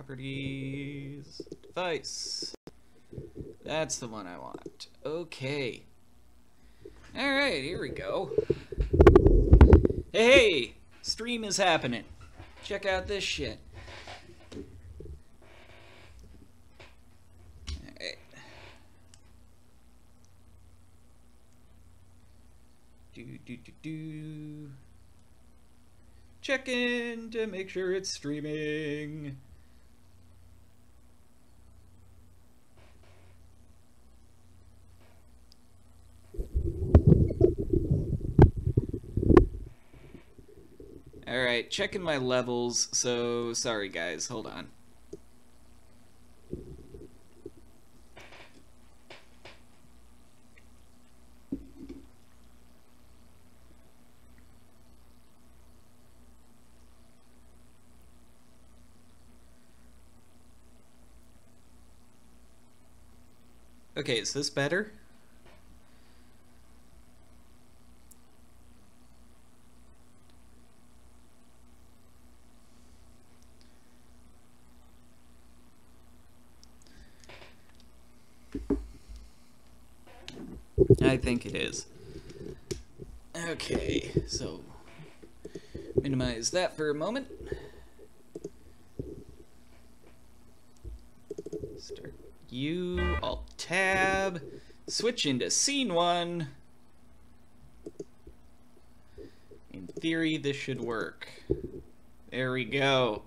Properties, device. That's the one I want. Okay. Alright, here we go. Hey, stream is happening. Check out this shit. Alright. Do. Check in to make sure it's streaming. Alright, checking my levels, so sorry guys, hold on. Okay, is this better? I think it is. Okay, so minimize that for a moment. Start U, Alt Tab, switch into Scene 1. In theory, this should work. There we go.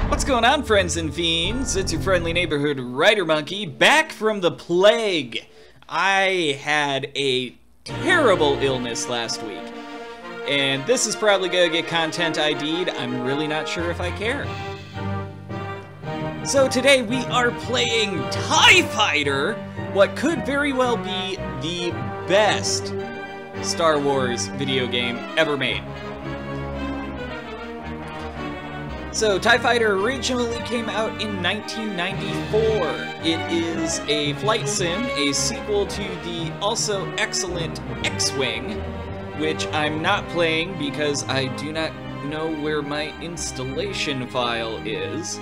What's going on, friends and fiends? It's your friendly neighborhood WriterMonkey, back from the plague. I had a terrible illness last week, and this is probably gonna get content ID'd. I'm really not sure if I care. So today we are playing TIE Fighter, what could very well be the best Star Wars video game ever made. So TIE Fighter originally came out in 1994. It is a flight sim, a sequel to the also excellent X-Wing, which I'm not playing because I do not know where my installation file is.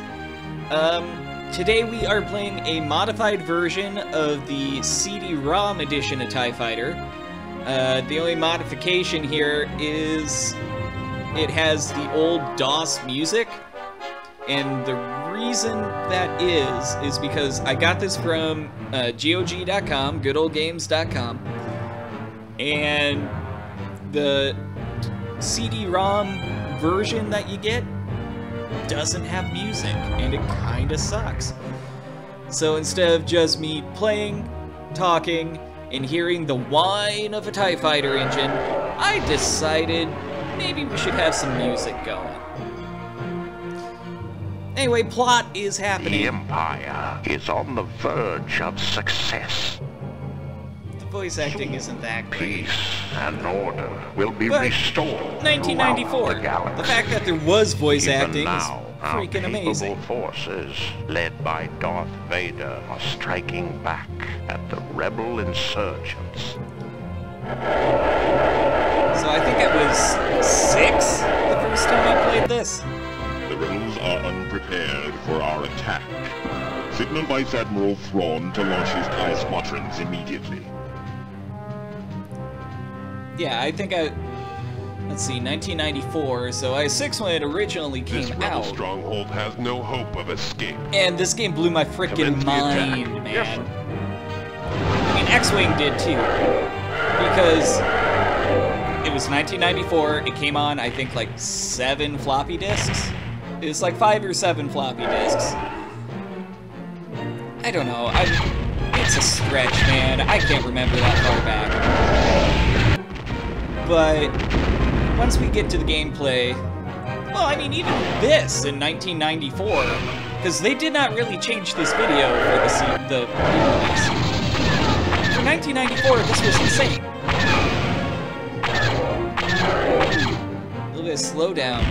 Today we are playing a modified version of the CD-ROM edition of TIE Fighter. The only modification here is it has the old DOS music, and the reason that is because I got this from GOG.com, goodoldgames.com, and the CD-ROM version that you get doesn't have music, and it kinda sucks. So instead of just me playing, talking, and hearing the whine of a TIE Fighter engine, I decided maybe we should have some music going. Anyway, plot is happening. The Empire is on the verge of success. The voice acting isn't that great. Peace and order will be But restored 1994. throughout the galaxy. The fact that there was voice Even acting now, is our freaking amazing. capable forces, led by Darth Vader, are striking back at the rebel insurgents. So I think I was 6 the first time I played this. The rebels are unprepared for our attack. Signal Vice Admiral Thrawn to launch his TIE squadrons immediately. Yeah, I think let's see, 1994, so I was 6 when it originally This came rebel out. stronghold has no hope of escape. And this game blew my freaking Commence the attack. mind, man. Yes, sir. I mean, X-Wing did too, because it was 1994, it came on, I think, like 7 floppy disks. It was like 5 or 7 floppy disks. I don't know, it's a stretch, man. I can't remember that far back. But once we get to the gameplay, well, I mean, even this in 1994, because they did not really change this video for the release. For 1994, this was insane. A little bit of slowdown.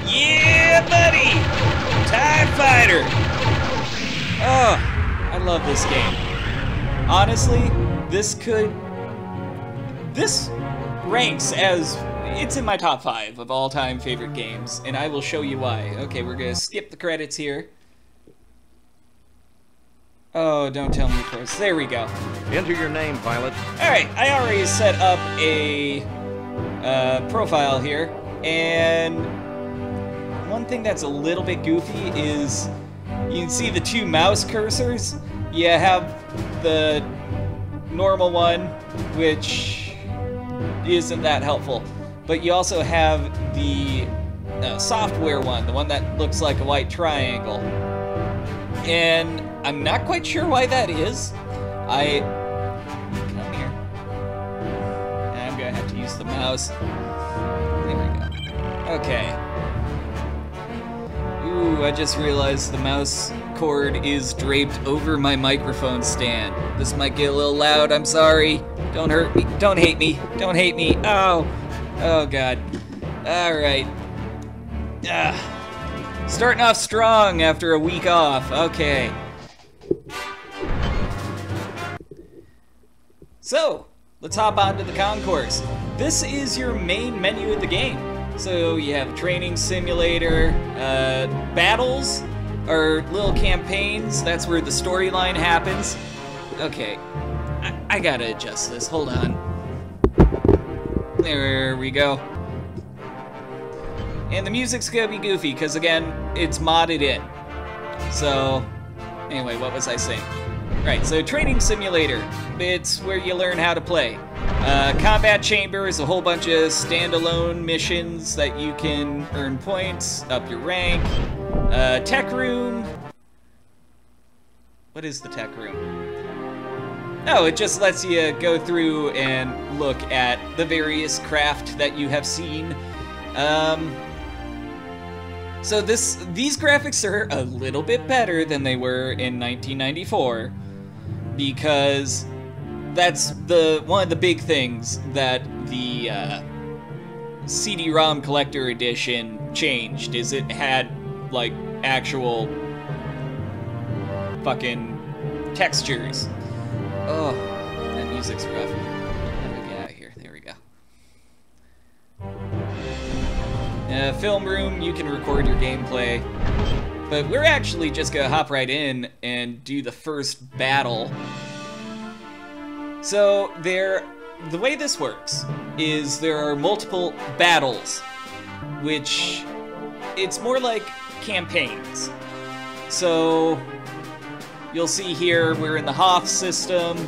Yeah, buddy! TIE Fighter! Oh, I love this this game. Honestly, this ranks as, it's in my top 5 of all-time favorite games, and I will show you why. Okay, we're gonna skip the credits here. Oh, don't tell me, of course. There we go. Enter your name, pilot. Alright, I already set up a profile here, and one thing that's a little bit goofy is you can see the 2 mouse cursors. You have the normal one, which isn't that helpful, but you also have the software one, the one that looks like a white triangle. And I'm not quite sure why that is. Come here. I'm gonna have to use the mouse. There we go. Okay. Ooh, I just realized the mouse cord is draped over my microphone stand. This might get a little loud, I'm sorry. Don't hurt me, don't hate me, don't hate me. Oh, oh God. All right. Starting off strong after a week off, okay. So, let's hop onto the concourse. This is your main menu of the game. So you have training simulator, battles, or little campaigns. That's where the storyline happens. Okay, I gotta adjust this, hold on. There we go. And the music's gonna be goofy, because again, it's modded in. So, anyway, what was I saying? Right, so training simulator. It's where you learn how to play. Combat chamber is a whole bunch of standalone missions that you can earn points, up your rank. Tech room. What is the tech room? Oh, it just lets you go through and look at the various craft that you have seen. So these graphics are a little bit better than they were in 1994, because that's one of the big things that the CD-ROM collector edition changed, is it had like actual fucking textures. Oh, that music's rough. How do we get out of here? There we go. Film room, you can record your gameplay, but we're actually just gonna hop right in and do the first battle. So the way this works is there are multiple battles, which it's more like campaigns. So you'll see here we're in the Hoth system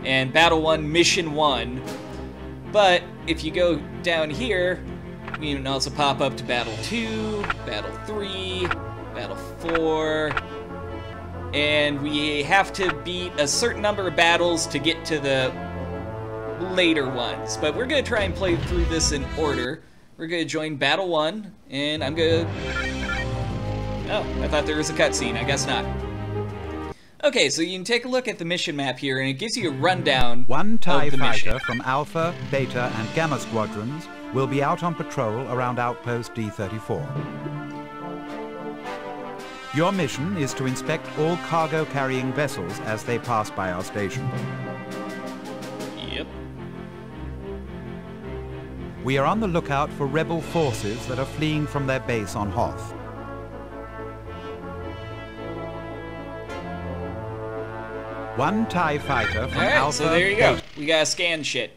and Battle 1, Mission 1, but if you go down here, you can also pop up to Battle 2, Battle 3, Battle 4, and we have to beat a certain number of battles to get to the later ones. But we're going to try and play through this in order. We're going to join Battle 1, and I'm going to... Oh, I thought there was a cutscene. I guess not. Okay, so you can take a look at the mission map here, and it gives you a rundown One TIE of the fighter mission. from Alpha, Beta, and Gamma squadrons will be out on patrol around Outpost D-34. Your mission is to inspect all cargo-carrying vessels as they pass by our station. Yep. We are on the lookout for rebel forces that are fleeing from their base on Hoth. One TIE fighter from Alright, Alpha... so there you go. We gotta scan shit.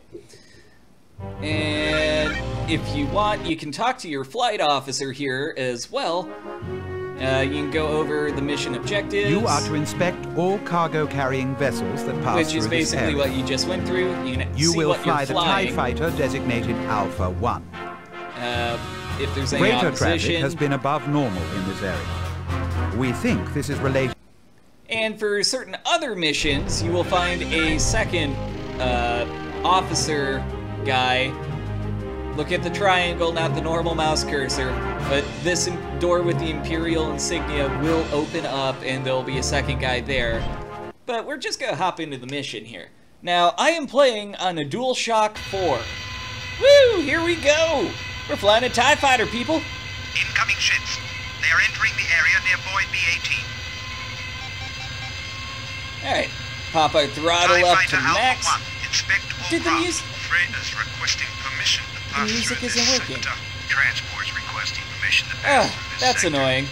And if you want, you can talk to your flight officer here as well. You can go over the mission objectives. You are to inspect all cargo-carrying vessels that pass which through is this basically area. what you just went through. You can You see will what fly you're the flying. TIE fighter designated Alpha 1. If there's any Greater opposition. traffic has been above normal in this area. We think this is related... And for certain other missions, you will find a second officer guy. Look at the triangle, not the normal mouse cursor. But this door with the Imperial insignia will open up, and there'll be a second guy there. But we're just gonna hop into the mission here. Now, I am playing on a DualShock 4. Woo! Here we go! We're flying a TIE fighter, people! Incoming ships. They are entering the area near Void B-18. Alright, pop our throttle up to max. Did the music... The music isn't working. Oh, that's annoying.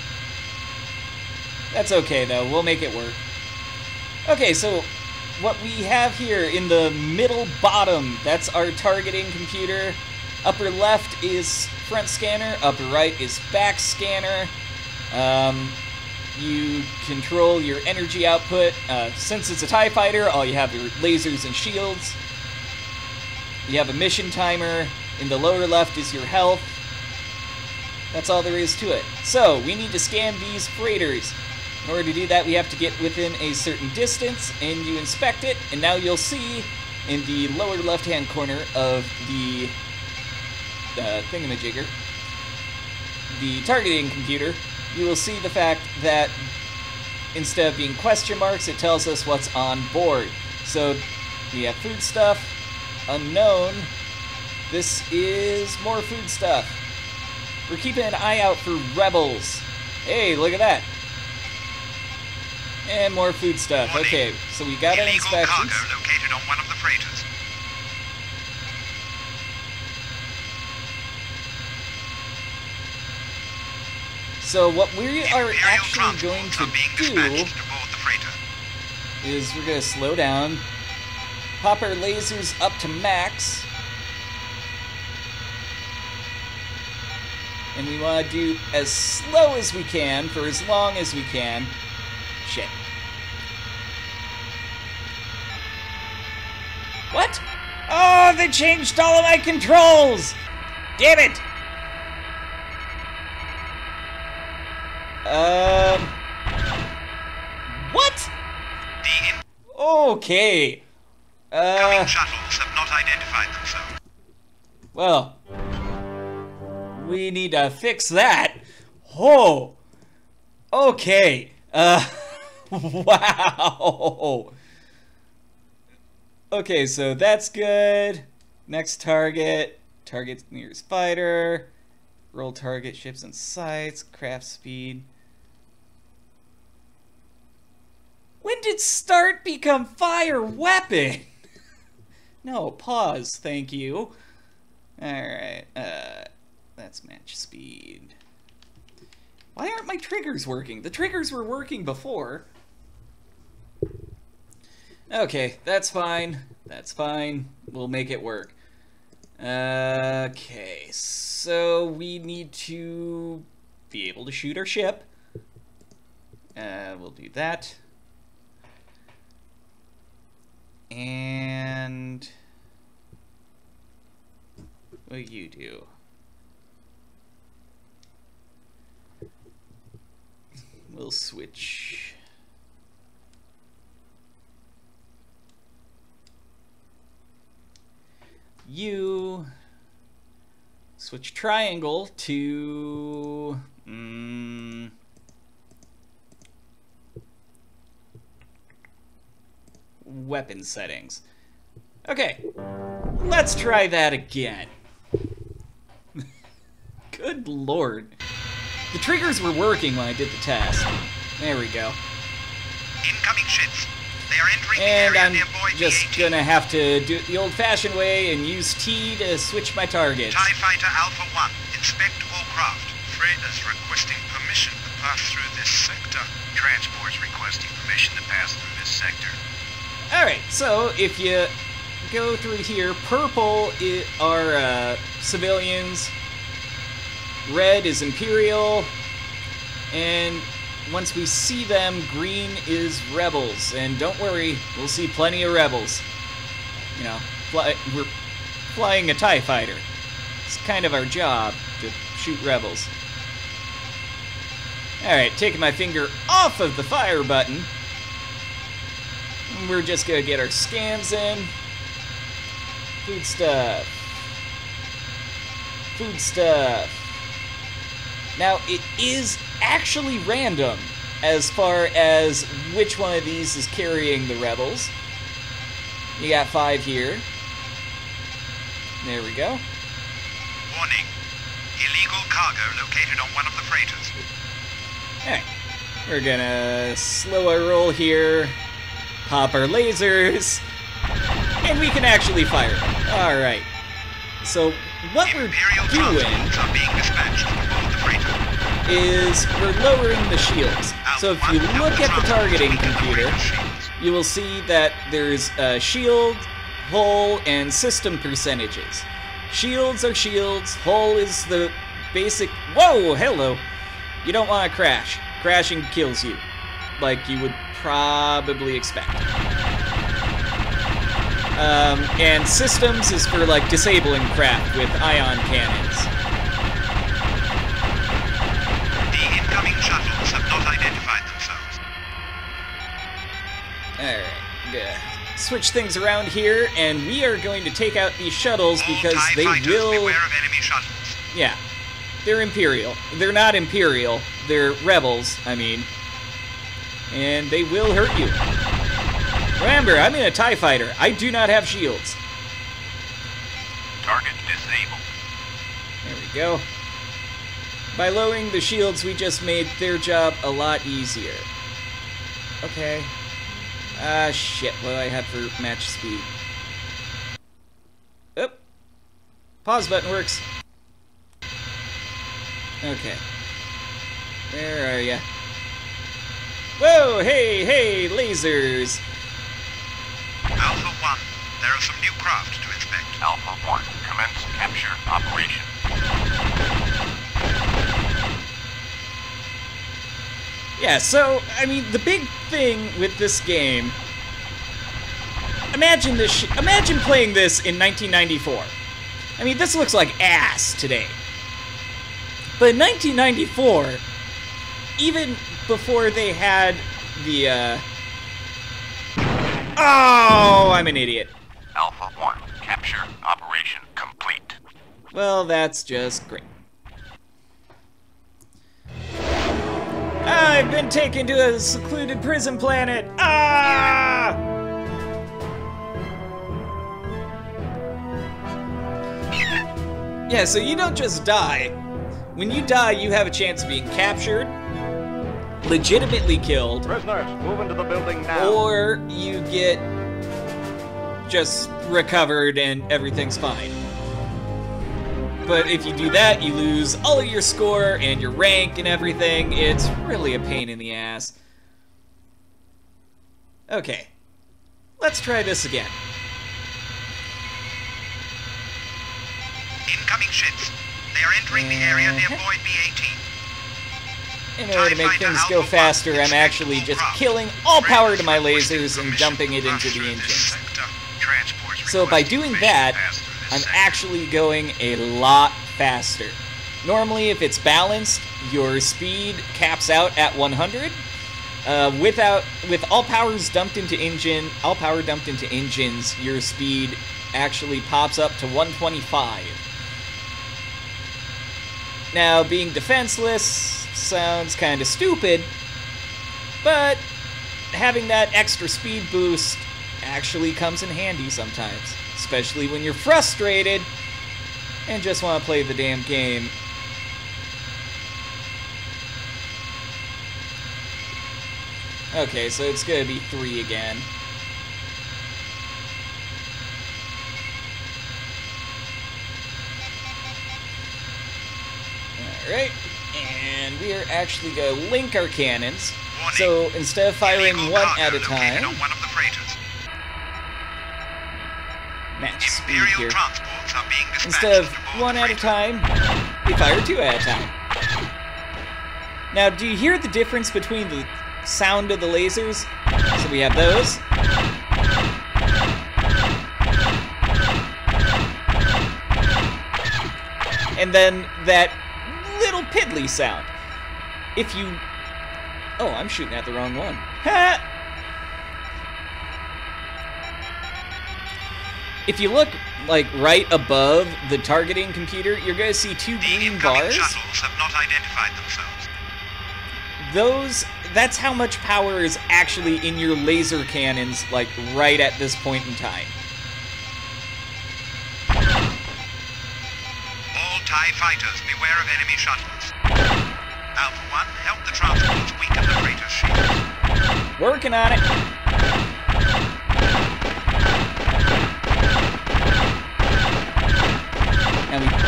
That's okay though, we'll make it work. Okay, so what we have here in the middle bottom, that's our targeting computer. Upper left is front scanner, upper right is back scanner. You control your energy output. Since it's a TIE fighter, all you have are lasers and shields. You have a mission timer. In the lower left is your health. That's all there is to it. So, we need to scan these freighters. In order to do that, we have to get within a certain distance, and you inspect it, and now you'll see in the lower left-hand corner of the thingamajigger, the targeting computer, you will see the fact that instead of being question marks, it tells us what's on board. So, we have food stuff, unknown. This is more food stuff. We're keeping an eye out for rebels. Hey, look at that. And more food stuff. Okay, so we got an inspection. Cargo located on one of the freighters. So what we are actually going to do is we're going to slow down, pop our lasers up to max, and we want to do as slow as we can for as long as we can. Shit. What? Oh, they changed all of my controls! Damn it! What? Okay. Coming shuttles have not identified themselves. Well, we need to fix that. Oh. Okay. Wow. Okay, so that's good. Next target. Target's nearest fighter. Roll target, ships and sights, craft speed. When did start become fire weapon? No, pause, thank you. Alright, that's match speed. Why aren't my triggers working? The triggers were working before. Okay, that's fine. That's fine. We'll make it work. Okay, so we need to be able to shoot our ship. We'll do that. And what do you do? We'll switch. You switch triangle to weapon settings. Okay, let's try that again. Good lord. The triggers were working when I did the test. There we go. Incoming ships. They are entering and the area I'm near Boy just B18. gonna have to do it the old-fashioned way and use T to switch my targets. TIE Fighter Alpha 1. Inspect all craft. Freighters requesting permission to pass through this sector. Transports requesting permission to pass through this sector. Alright, so if you go through here, purple are civilians, red is Imperial, and once we see them, green is rebels. And don't worry, we'll see plenty of rebels. You know, we're flying a TIE fighter. It's kind of our job to shoot rebels. Alright, taking my finger off of the fire button. We're just gonna get our scans in. Food stuff. Food stuff. Now, it is actually random as far as which one of these is carrying the rebels. You got 5 here. There we go. Warning. Illegal cargo located on one of the freighters. Alright. We're gonna slow our roll here. pop our lasers, and we can actually fire them. Alright. So, what we're doing is we're lowering the shields. So if you look at the targeting computer, you will see that there's shield, hull, and system percentages. Shields are shields, hull is the basic... Whoa, hello! You don't want to crash. Crashing kills you, like you would probably expect. And systems is for, like, disabling craft with ion cannons. The incoming shuttles have not identified themselves. Alright, good. Switch things around here, and we are going to take out these shuttles because they will... Beware of enemy shuttles. Yeah. They're Imperial. They're not Imperial. They're Rebels, I mean. And they will hurt you. Remember, I'm in a TIE fighter. I do not have shields. Target disabled. There we go. By lowering the shields, we just made their job a lot easier. Okay. Ah, shit. What do I have for match speed? Oop. Pause button works. Okay. Where are ya? Whoa, hey, lasers! Alpha 1, there are some new craft to inspect. Alpha 1, commence capture operation. Yeah, so, I mean, the big thing with this game... Imagine playing this in 1994. I mean, this looks like ass today. But in 1994, even before they had the, Oh, I'm an idiot. Alpha 1, capture operation complete. Well, that's just great. I've been taken to a secluded prison planet. Ah! Yeah, so you don't just die. When you die, you have a chance of being captured, legitimately killed, Prisoners, move into the building now. or you get just recovered and everything's fine. But if you do that, you lose all of your score and your rank and everything. It's really a pain in the ass. Okay, let's try this again. Incoming ships. They are entering the area near Void B-18. In order to make things go faster, I'm actually just killing all power to my lasers and dumping it into the engines. So by doing that, I'm actually going a lot faster. Normally, if it's balanced, your speed caps out at 100. With all power dumped into engines, your speed actually pops up to 125. Now, being defenseless sounds kind of stupid, but having that extra speed boost actually comes in handy sometimes, especially when you're frustrated and just want to play the damn game. Okay, so it's gonna be 3 again. Alright, and we are actually going to link our cannons. So instead of firing one at a time, match speed here. Instead of one at a time, we fire 2 at a time. Now, do you hear the difference between the sound of the lasers? So we have those. And then that little piddly sound. If you... Oh, I'm shooting at the wrong one. Ha! If you look, like, right above the targeting computer, you're going to see 2 green bars. Shuttles have not identified themselves. That's how much power is actually in your laser cannons, like, right at this point in time. TIE fighters, beware of enemy shuttles. Alpha 1, help the transports weaken the freighter's shield. Working on it.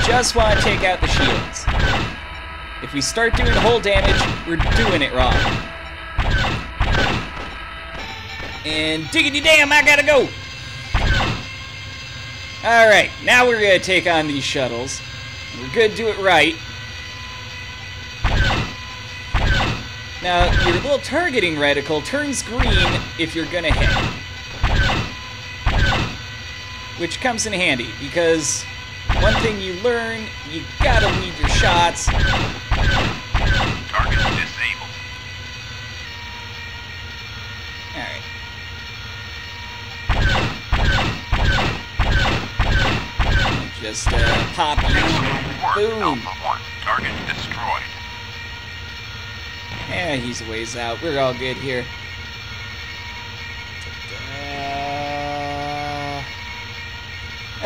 just want to take out the shields. If we start doing hull damage, we're doing it wrong. And diggity damn, I gotta go! Alright, now we're gonna take on these shuttles. We're gonna do it right. Now, your little targeting reticle turns green if you're gonna hit. Which comes in handy, because one thing you learn, you gotta lead your shots. Target disabled. Alright. Just pop you. Boom. Alpha 1. Target destroyed. Yeah, he's a ways out. We're all good here.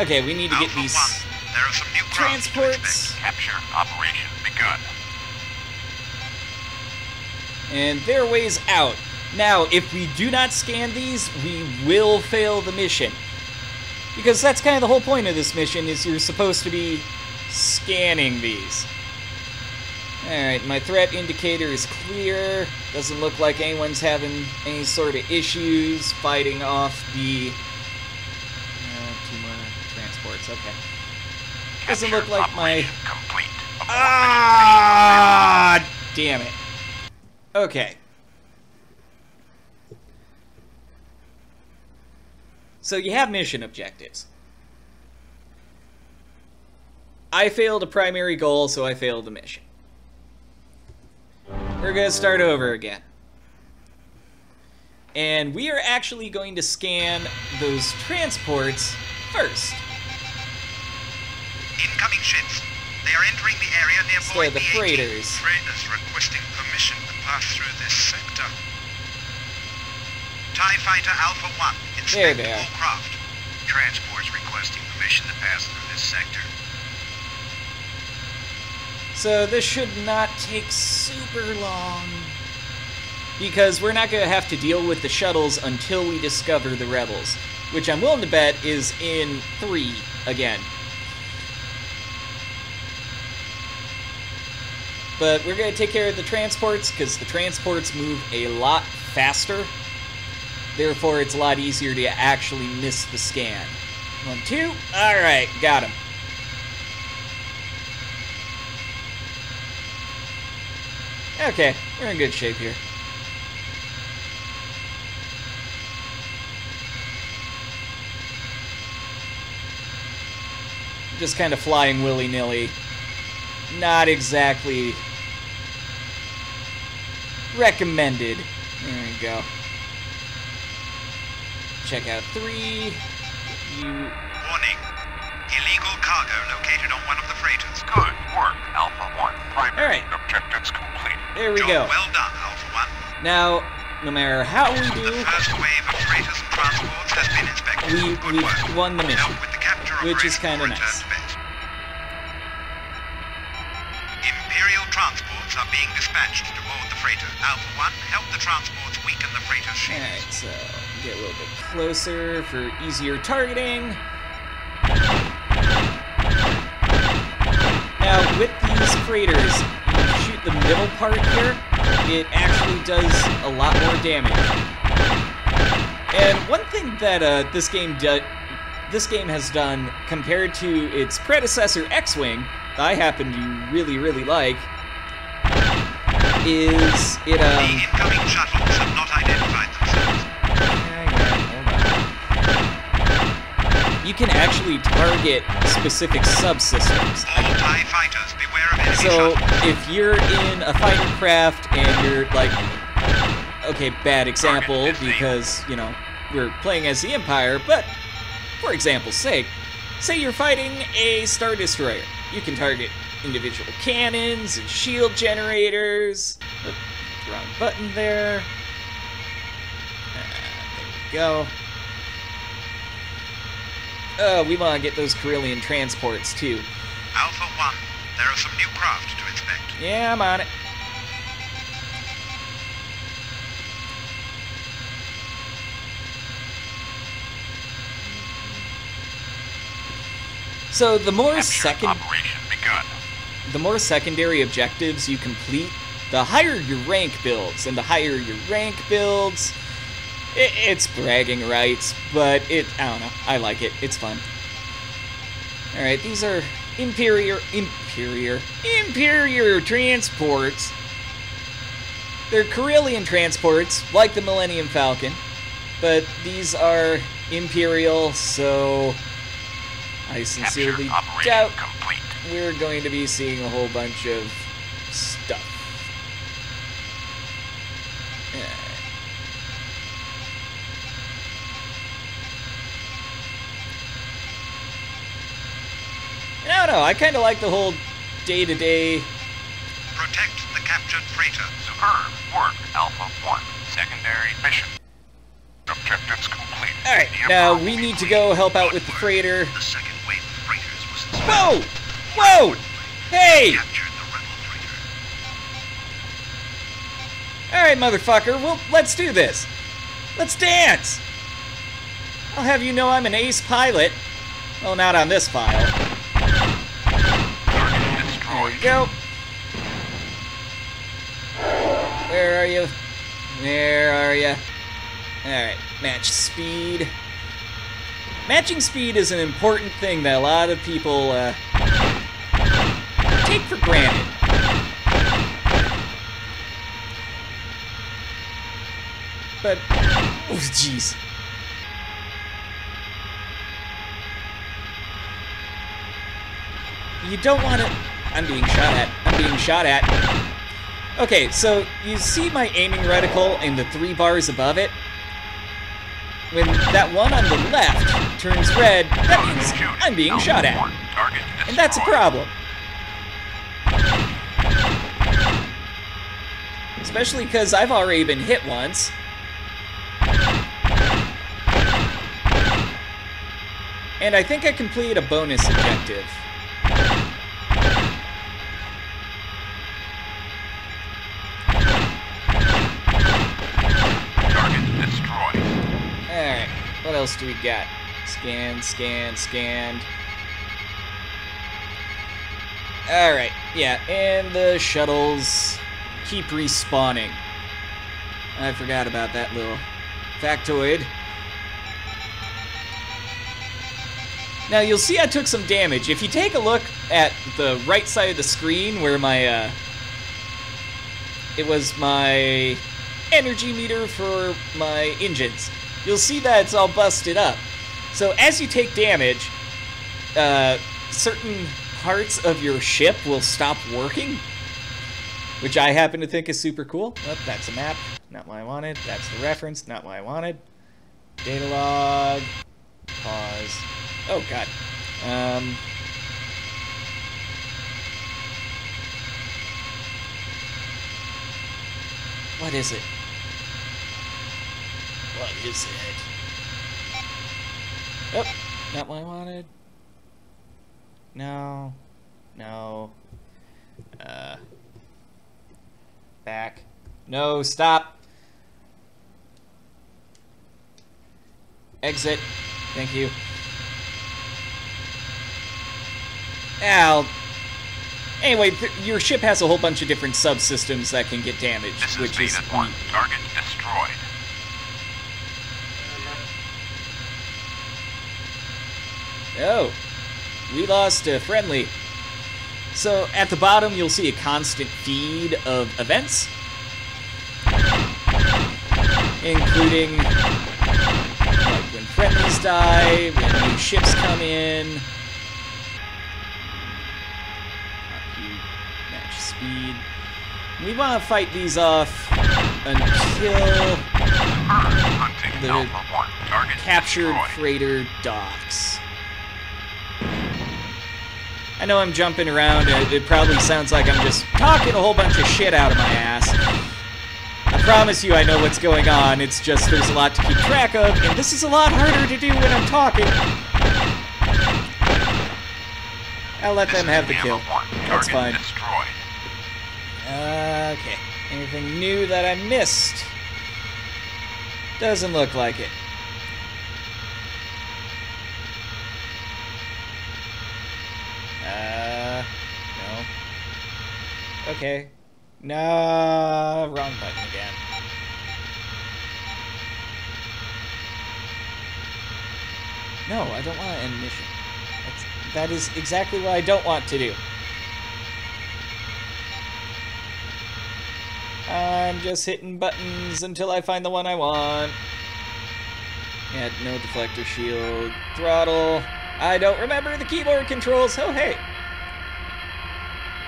Okay, we need to get Alpha these 1. There are some new craft to transports. inspect. Capture operation begun. And they're ways out. Now, if we do not scan these, we will fail the mission. Because that's kind of the whole point of this mission, is you're supposed to be scanning these. Alright, my threat indicator is clear. Doesn't look like anyone's having any sort of issues fighting off the... 2 more transports, okay. Doesn't look like my... Complete. Ah! Damn it. Okay. So you have mission objectives. I failed a primary goal, so I failed the mission. We're gonna start over again. And we are actually going to scan those transports first. Incoming ships. They are entering the area near So point the B18. freighters. Freighters requesting permission to pass through this sector. TIE Fighter Alpha 1. There Inspect they are. all craft. Transports requesting permission to pass through this sector. So this should not take super long, because we're not going to have to deal with the shuttles until we discover the rebels, which I'm willing to bet is in 3 again. But we're going to take care of the transports, because the transports move a lot faster. Therefore, it's a lot easier to actually miss the scan. 1, 2. Alright, got him. Okay, we're in good shape here. Just kind of flying willy-nilly. Not exactly recommended. There we go. Check out 3. You... Warning. Illegal cargo located on one of the freighters. Good work, Alpha 1. Primary Alright. objectives complete. There we Job go. well done, Alpha 1. Now, no matter how we The do, first wave of freighters and transports has been inspected. Good we've work. won the mission, Help with the capture which is operation kind of will return nice. to base. Imperial transports are being dispatched to board the freighter. Alpha 1, help the transports weaken the freighter's shields. Alright, so get a little bit closer for easier targeting. Now, with these freighters, when you shoot the middle part here, it actually does a lot more damage. And one thing that this game has done compared to its predecessor X-Wing, that I happen to really, really like, is it The incoming shuttles have not identified themselves. you can actually target specific subsystems. All TIE fighters, beware of enemy So shuttles. if you're in a fighter craft and you're like, okay, bad example because, you know, we're playing as the Empire, but for example's sake, say you're fighting a Star Destroyer. You can target individual cannons and shield generators. Oop, wrong button there. There we go. We want to get those Corellian transports too. Alpha 1, there are some new craft to inspect. Yeah, I'm on it. So the more Operation begun. the more secondary objectives you complete, the higher your rank builds, and the higher your rank builds, it's bragging rights, but I don't know, I like it, it's fun. Alright, these are inferior transports. They're Carillion transports, like the Millennium Falcon, but these are Imperial, so I sincerely doubt we're going to be seeing a whole bunch of stuff. I don't know, I kind of like the whole day-to-day... Protect the captured freighter. Superb work, Alpha 1. Secondary mission. Objectives complete. Alright, now we need to go help out with the freighter. The second wave of freighters was inspected. Whoa! Whoa! Hey! Captured the rebel freighter. Alright, motherfucker, well, let's do this. Let's dance! I'll have you know I'm an ace pilot. Well, not on this file. There we go. Where are you? Where are you? Alright, match speed. Matching speed is an important thing that a lot of people take for granted. But, oh jeez. You don't want to... I'm being shot at. I'm being shot at. Okay, so you see my aiming reticle and the 3 bars above it? When that one on the left turns red, that means I'm being shot at. And that's a problem. Especially because I've already been hit once. And I think I completed a bonus objective. What else do we got? Scan, scan, scanned. Alright, yeah, and the shuttles keep respawning. I forgot about that little factoid. Now, you'll see I took some damage. If you take a look at the right side of the screen where my, it was my energy meter for my engines, you'll see that it's all busted up. So as you take damage, certain parts of your ship will stop working, which I happen to think is super cool. Oh, that's a map, not what I wanted. That's the reference, not what I wanted. Data log, pause. Oh god. What is it? What is it? Oh, not what I wanted. No. No. Back. No, stop. Exit. Thank you. Al. Anyway, your ship has a whole bunch of different subsystems that can get damaged, which is neat. Target destroyed. Oh, we lost a friendly. So at the bottom, you'll see a constant feed of events, including like when friendlies die, when new ships come in. Match speed. We want to fight these off until the captured freighter docks. I know I'm jumping around, it probably sounds like I'm just talking a whole bunch of shit out of my ass. I promise you I know what's going on, it's just there's a lot to keep track of, and this is a lot harder to do when I'm talking. I'll let them have the kill. That's fine. Okay, anything new that I missed? Doesn't look like it. No. Okay. No, wrong button again. No, I don't want to end mission. That is exactly what I don't want to do. I'm just hitting buttons until I find the one I want. Yeah, no deflector shield. Throttle. I don't remember the keyboard controls. Oh, hey.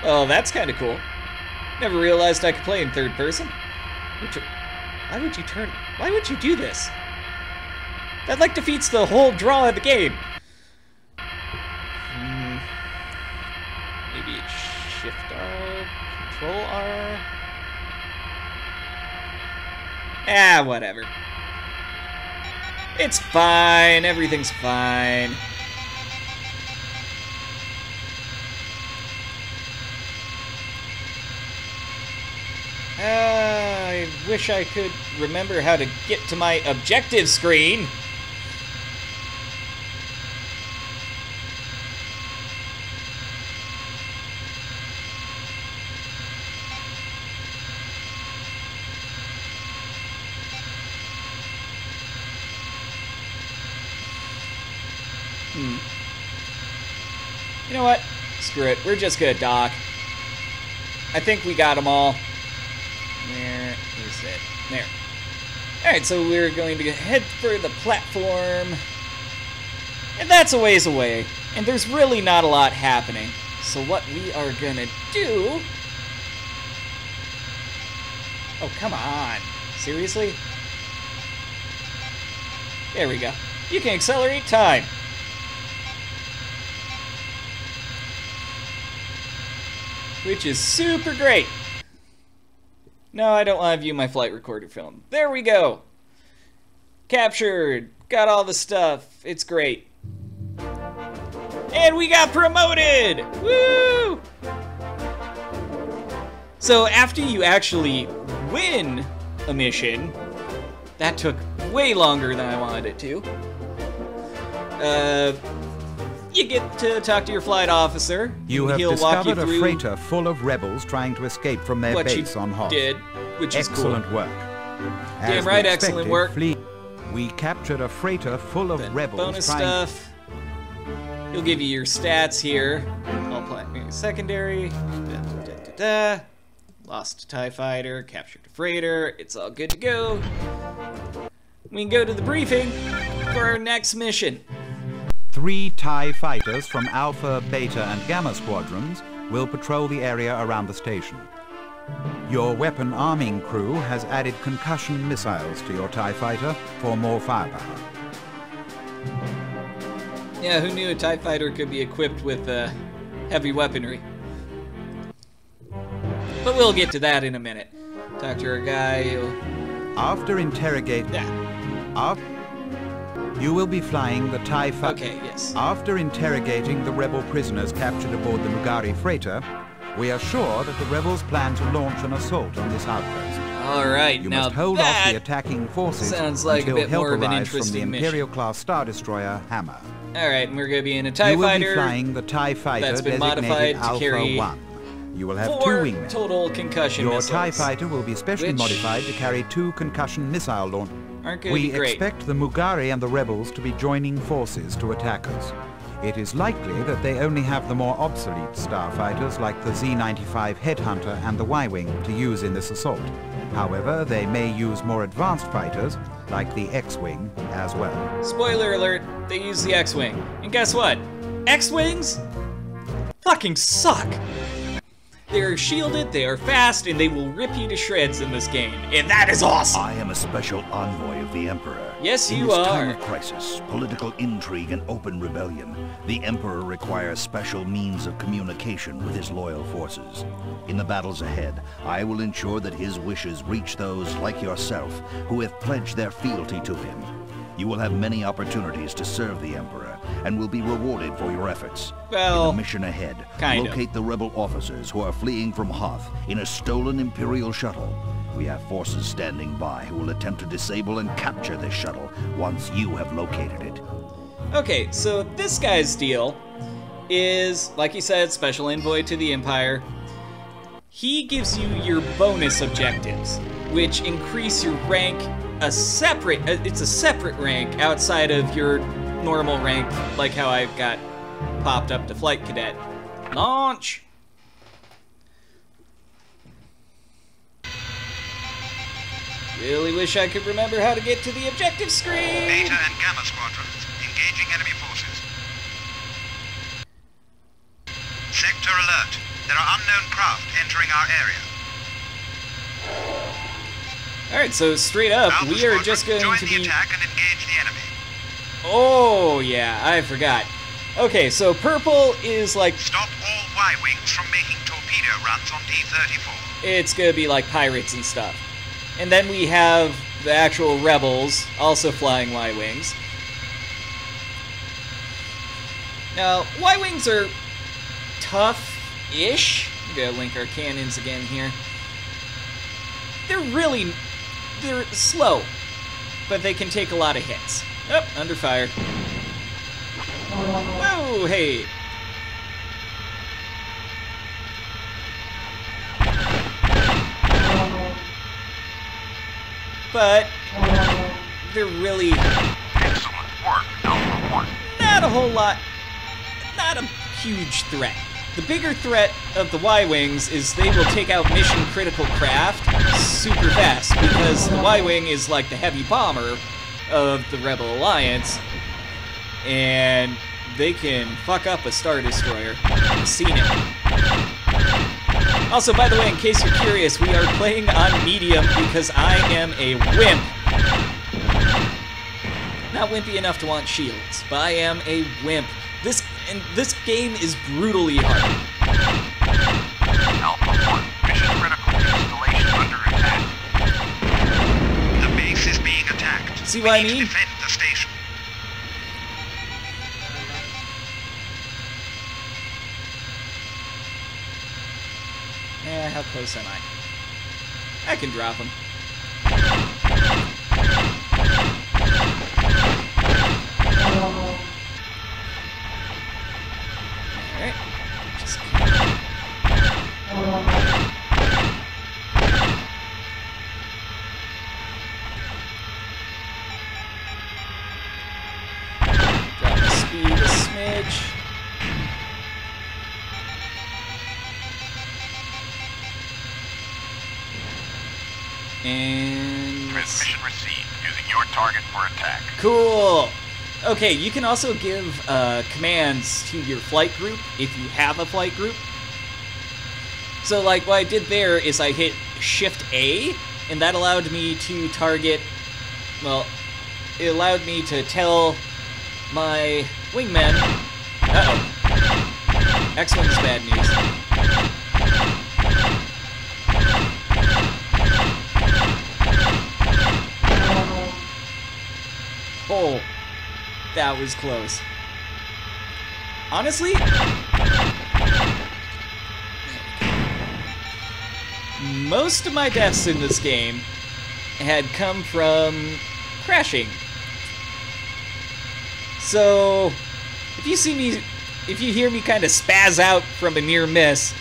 Oh, that's kind of cool. Never realized I could play in third person. Why would you do this? That, like, defeats the whole draw of the game. Maybe it's Shift R, Control R. Ah, whatever. It's fine. Everything's fine. I wish I could remember how to get to my objective screen. You know what? Screw it. We're just gonna dock. I think we got them all. Where is it? There. Alright, so we're going to head for the platform. And that's a ways away. And there's really not a lot happening. So what we are gonna do... Oh, come on. Seriously? There we go. You can accelerate time. Which is super great. No, I don't want to view my flight recorder film. There we go. Captured. Got all the stuff. It's great. And we got promoted! Woo! So after you actually win a mission, that took way longer than I wanted it to. You get to talk to your flight officer. You have discovered a freighter full of rebels trying to escape from their base on Hoth. Which is excellent cool. work. Damn right, excellent work. We captured a freighter full of rebels. Bonus stuff. He'll give you your stats here. All platinum secondary. Lost a TIE fighter. Captured a freighter. It's all good to go. We can go to the briefing for our next mission. 3 TIE fighters from Alpha, Beta, and Gamma squadrons will patrol the area around the station. Your weapon arming crew has added concussion missiles to your TIE fighter for more firepower. Yeah, who knew a TIE fighter could be equipped with heavy weaponry? But we'll get to that in a minute. Talk to our guy. After interrogating... You will be flying the TIE fighter. Okay, yes. After interrogating the rebel prisoners captured aboard the Mugari freighter, we are sure that the rebels plan to launch an assault on this outpost. Alright, you now must hold off the attacking forces sounds like until a bit help more of an arrives from the interesting mission. Imperial-class Star Destroyer Hammer. Alright, and we're going to be in a TIE you will fighter. be flying the TIE fighter that's been designated modified to Alpha carry 1. You will have 2 4 wingmen. total concussion Your missiles. TIE fighter will be specially which modified to carry 2 concussion missile launch. Aren't going to We be great. expect the Mugari and the rebels to be joining forces to attack us. It is likely that they only have the more obsolete starfighters like the Z-95 Headhunter and the Y-Wing to use in this assault. However, they may use more advanced fighters like the X-Wing as well. Spoiler alert, they use the X-Wing. And guess what? X-Wings fucking suck. They are shielded, they are fast, and they will rip you to shreds in this game. And that is awesome! I am a special envoy of the Emperor. Yes, In you this are. time of crisis, political intrigue, and open rebellion, the Emperor requires special means of communication with his loyal forces. In the battles ahead, I will ensure that his wishes reach those like yourself who have pledged their fealty to him. You will have many opportunities to serve the Emperor, and will be rewarded for your efforts. Well, in the mission ahead, kind locate the rebel officers who are fleeing from Hoth in a stolen Imperial shuttle. We have forces standing by who will attempt to disable and capture this shuttle once you have located it. Okay, so this guy's deal is, like he said, special envoy to the Empire. He gives you your bonus objectives, which increase your rank it's a separate rank outside of your normal rank, like how I've got popped up to Flight Cadet. Launch! Really wish I could remember how to get to the objective screen! Beta and Gamma squadrons, engaging enemy forces. Sector alert. There are unknown craft entering our area. Alright, so straight up, Alpha we are squadron, just going join to the be... attack and engage the enemy. Oh, yeah, I forgot. Okay, so purple is like... Stop all Y-wings from making torpedo runs on D-34. It's gonna be like pirates and stuff. And then we have the actual rebels, also flying Y-wings. Now, Y-wings are tough-ish. I'm gonna link our cannons again here. They're slow, but they can take a lot of hits. Oh, under fire. Whoa, hey. But they're really Excellent work, Alpha 1. not a whole lot, not a huge threat. The bigger threat of the Y-Wings is they will take out mission-critical craft super fast, because the Y-Wing is like the heavy bomber of the Rebel Alliance, and they can fuck up a Star Destroyer. I've seen it. Also, by the way, in case you're curious, we are playing on medium because I am a wimp. Not wimpy enough to want shields, but I am a wimp. This game is brutally hard. Alpha 1, mission critical installation under attack. The base is being attacked. See what I We need mean? to defend the station. How close am I? I can drop him. Alright. Just... drop the speed a smidge. And... Transmission received, using your target for attack. Cool! Okay, you can also give commands to your flight group, if you have a flight group. So, like, what I did there is I hit Shift-A, and that allowed me to target... Well, it allowed me to tell my wingmen... Uh-oh. X-Wing's bad news. Oh, that was close. Honestly, most of my deaths in this game had come from crashing. So, if you hear me kind of spaz out from a near miss,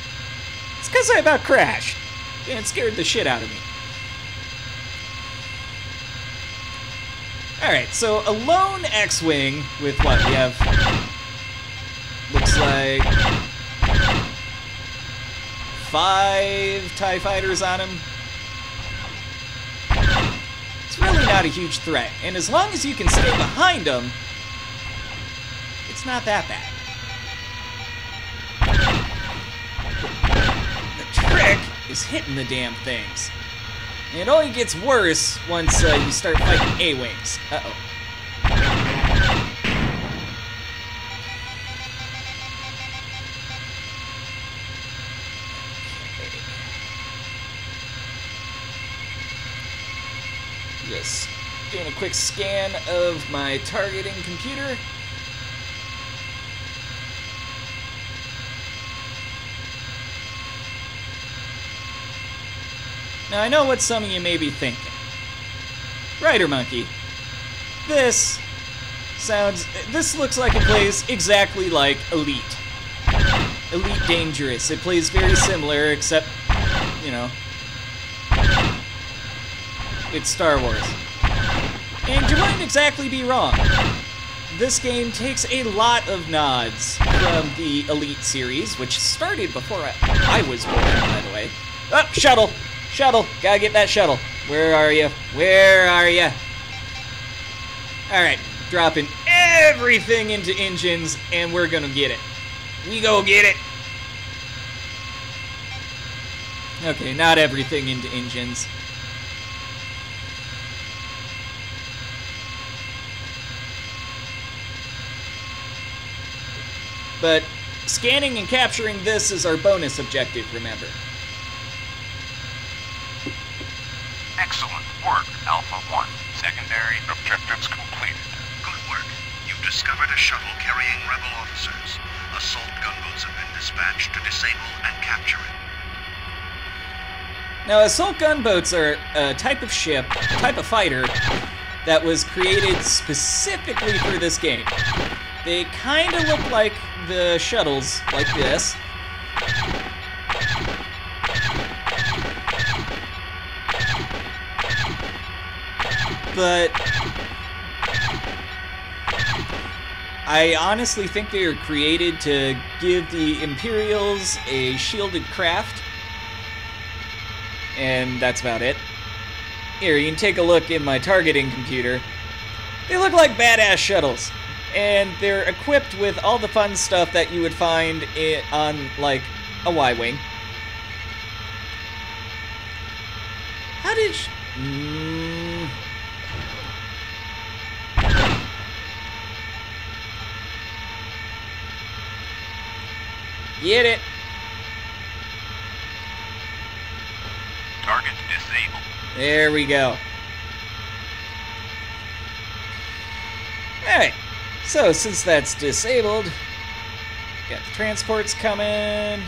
it's because I about crashed, and it scared the shit out of me. Alright, so a lone X-Wing with what? We have... looks like... 5 TIE fighters on him. It's really not a huge threat, and as long as you can stay behind him, it's not that bad. The trick is hitting the damn things. And it only gets worse once you start fighting A-Wings. Uh-oh. Okay. Just doing a quick scan of my targeting computer. Now, I know what some of you may be thinking. WriterMonkey, this looks like it plays exactly like Elite. Elite Dangerous. It plays very similar, except, you know, it's Star Wars. And you wouldn't exactly be wrong. This game takes a lot of nods from the Elite series, which started before I was born, by the way. Oh, shuttle! Shuttle! Gotta get that shuttle. Where are you? Where are you? Alright, dropping everything into engines, and we're gonna get it. We go get it! Okay, not everything into engines. But scanning and capturing this is our bonus objective, remember. Excellent work, Alpha 1. Secondary objectives completed. Good work. You've discovered a shuttle carrying rebel officers. Assault gunboats have been dispatched to disable and capture it. Now, assault gunboats are a type of ship, a type of fighter, that was created specifically for this game. They kind of look like the shuttles, like this. But I honestly think they were created to give the Imperials a shielded craft. And that's about it. Here, you can take a look in my targeting computer. They look like badass shuttles. And they're equipped with all the fun stuff that you would find on, like, a Y-Wing. How did Get it. Target disabled. There we go. Alright. So, since that's disabled, got the transports coming.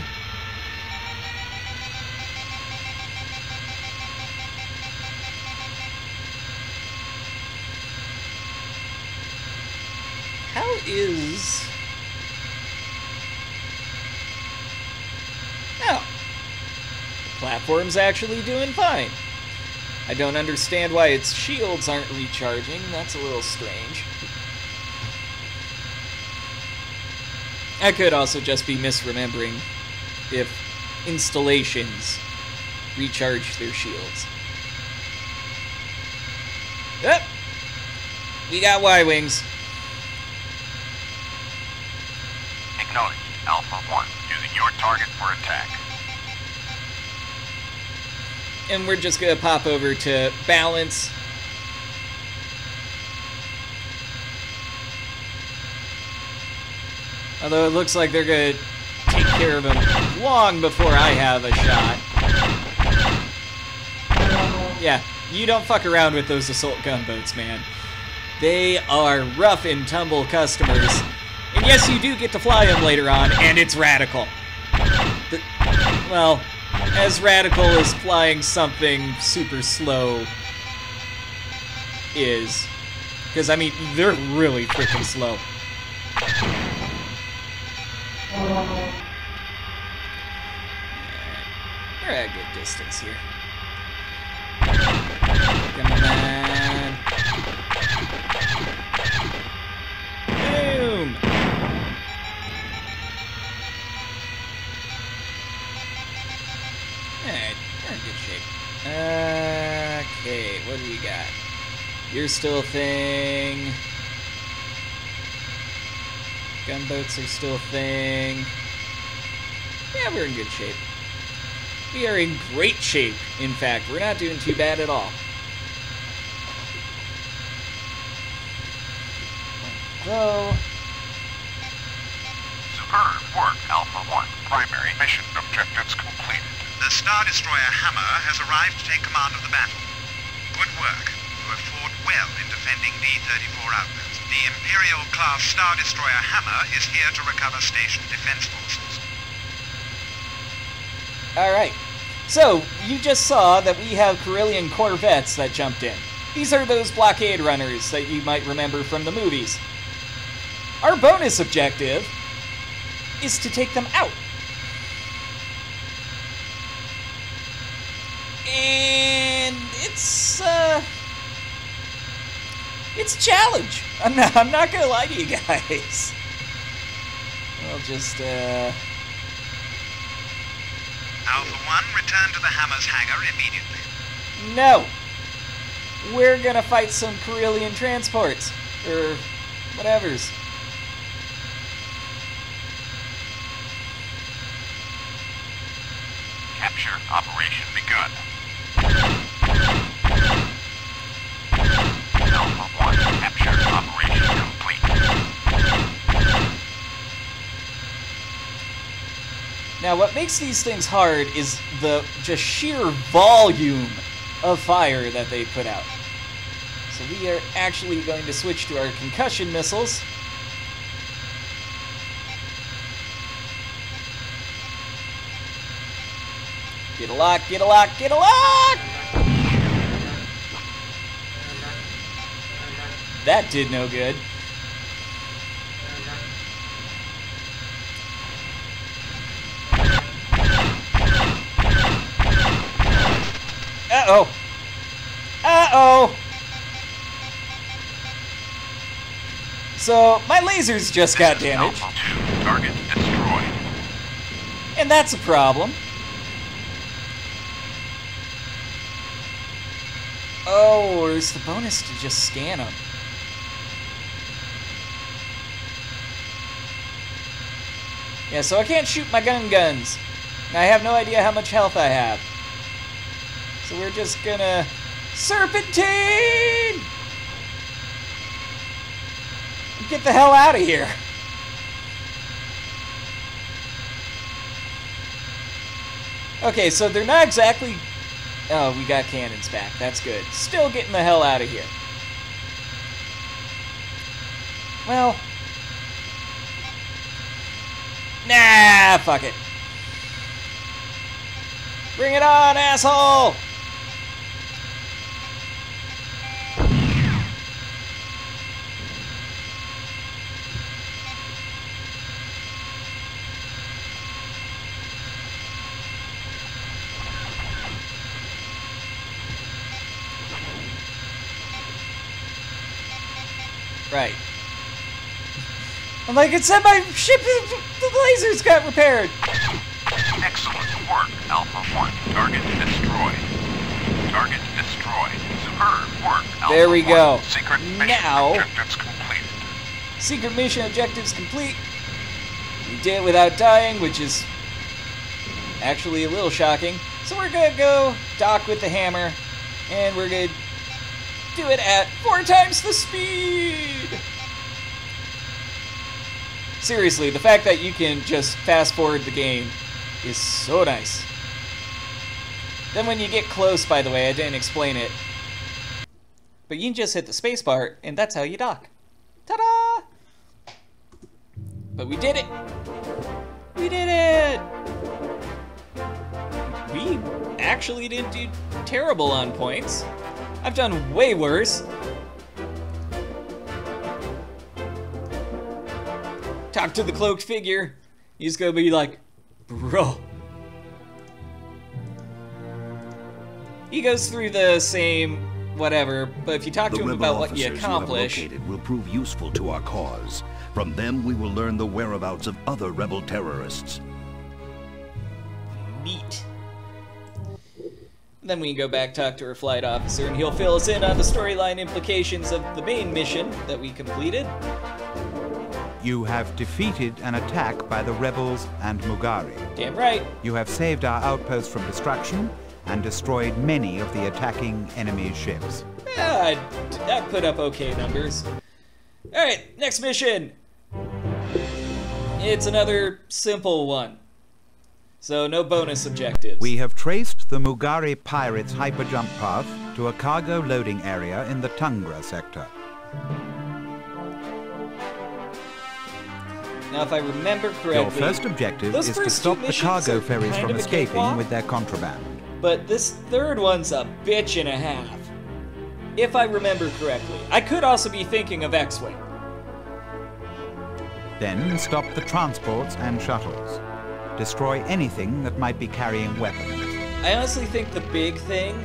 How is... Oh. The platform's actually doing fine. I don't understand why its shields aren't recharging. That's a little strange. I could also just be misremembering if installations recharge their shields. Yep. We got Y-Wings. Acknowledged, Alpha 1. Using your target for attack. And we're just gonna pop over to balance. Although it looks like they're gonna take care of him long before I have a shot. Yeah, you don't fuck around with those assault gunboats, man. They are rough and tumble customers. And yes, you do get to fly them later on, and it's radical. Well, as radical as flying something super slow is. Because, I mean, they're really freaking slow. We're at a good distance here. Come on. Boom! Alright, we're in good shape. Okay, what do we got? You're still a thing. Gunboats are still a thing. Yeah, we're in good shape. We are in great shape, in fact. We're not doing too bad at all. So... Superb work, Alpha 1. Primary mission objectives completed. The Star Destroyer Hammer has arrived to take command of the battle. Good work. You have fought well in defending D-34 outposts. The Imperial-class Star Destroyer Hammer is here to recover station defense forces. Alright. So, you just saw that we have Corellian corvettes that jumped in. These are those blockade runners that you might remember from the movies. Our bonus objective is to take them out. And it's a challenge. I'm not gonna lie to you guys. I'll just Alpha 1, return to the Hammer's hangar immediately. No. We're gonna fight some Carillion transports. Or whatevers. Capture operation begun. Alpha 1, capture operation complete. Now, what makes these things hard is the just sheer volume of fire that they put out. So we are actually going to switch to our concussion missiles. Get a lock, get a lock, get a lock! That did no good. Uh-oh. Uh-oh. So, my lasers just got damaged. Alpha 2, target destroyed. And that's a problem. Oh, or is the bonus to just scan them? Yeah, so I can't shoot my guns. And I have no idea how much health I have. So we're just gonna serpentine! Get the hell out of here. Okay, so they're not exactly... Oh, we got cannons back. That's good. Still getting the hell out of here. Well... Nah, fuck it. Bring it on, asshole! Right. I'm like, it said my ship, the lasers got repaired. Excellent work, Alpha 1. Target destroyed. Target destroyed. Superb work, Alpha There we 1. go. Secret mission Now, objectives completed. secret mission objectives complete. We did it without dying, which is actually a little shocking. So we're gonna go dock with the hammer, and we're gonna do it at 4 times the speed. Seriously, the fact that you can just fast forward the game is so nice. Then when you get close, by the way, I didn't explain it, but you can just hit the space bar, and that's how you dock. Ta-da! But we did it! We did it! We actually didn't do terrible on points. I've done way worse. Talk to the cloaked figure. He's gonna be like, bro. He goes through the same whatever, but if you talk to him about what you accomplish... The rebel officers you have located will prove useful to our cause. From them, we will learn the whereabouts of other rebel terrorists. Neat. Then we can go back, talk to our flight officer, and he'll fill us in on the storyline implications of the main mission that we completed. You have defeated an attack by the rebels and Mugari. Damn right. You have saved our outpost from destruction and destroyed many of the attacking enemy ships. Yeah, I put up okay numbers. Alright, next mission. It's another simple one. So no bonus objectives. We have traced the Mugari pirates' hyperjump path to a cargo loading area in the Tungra sector. Now, if I remember correctly, Your first objective is to stop the cargo ferries from escaping with their contraband. But this third one's a bitch and a half. If I remember correctly. I could also be thinking of X-Wing. Then stop the transports and shuttles. Destroy anything that might be carrying weapons. I honestly think the big thing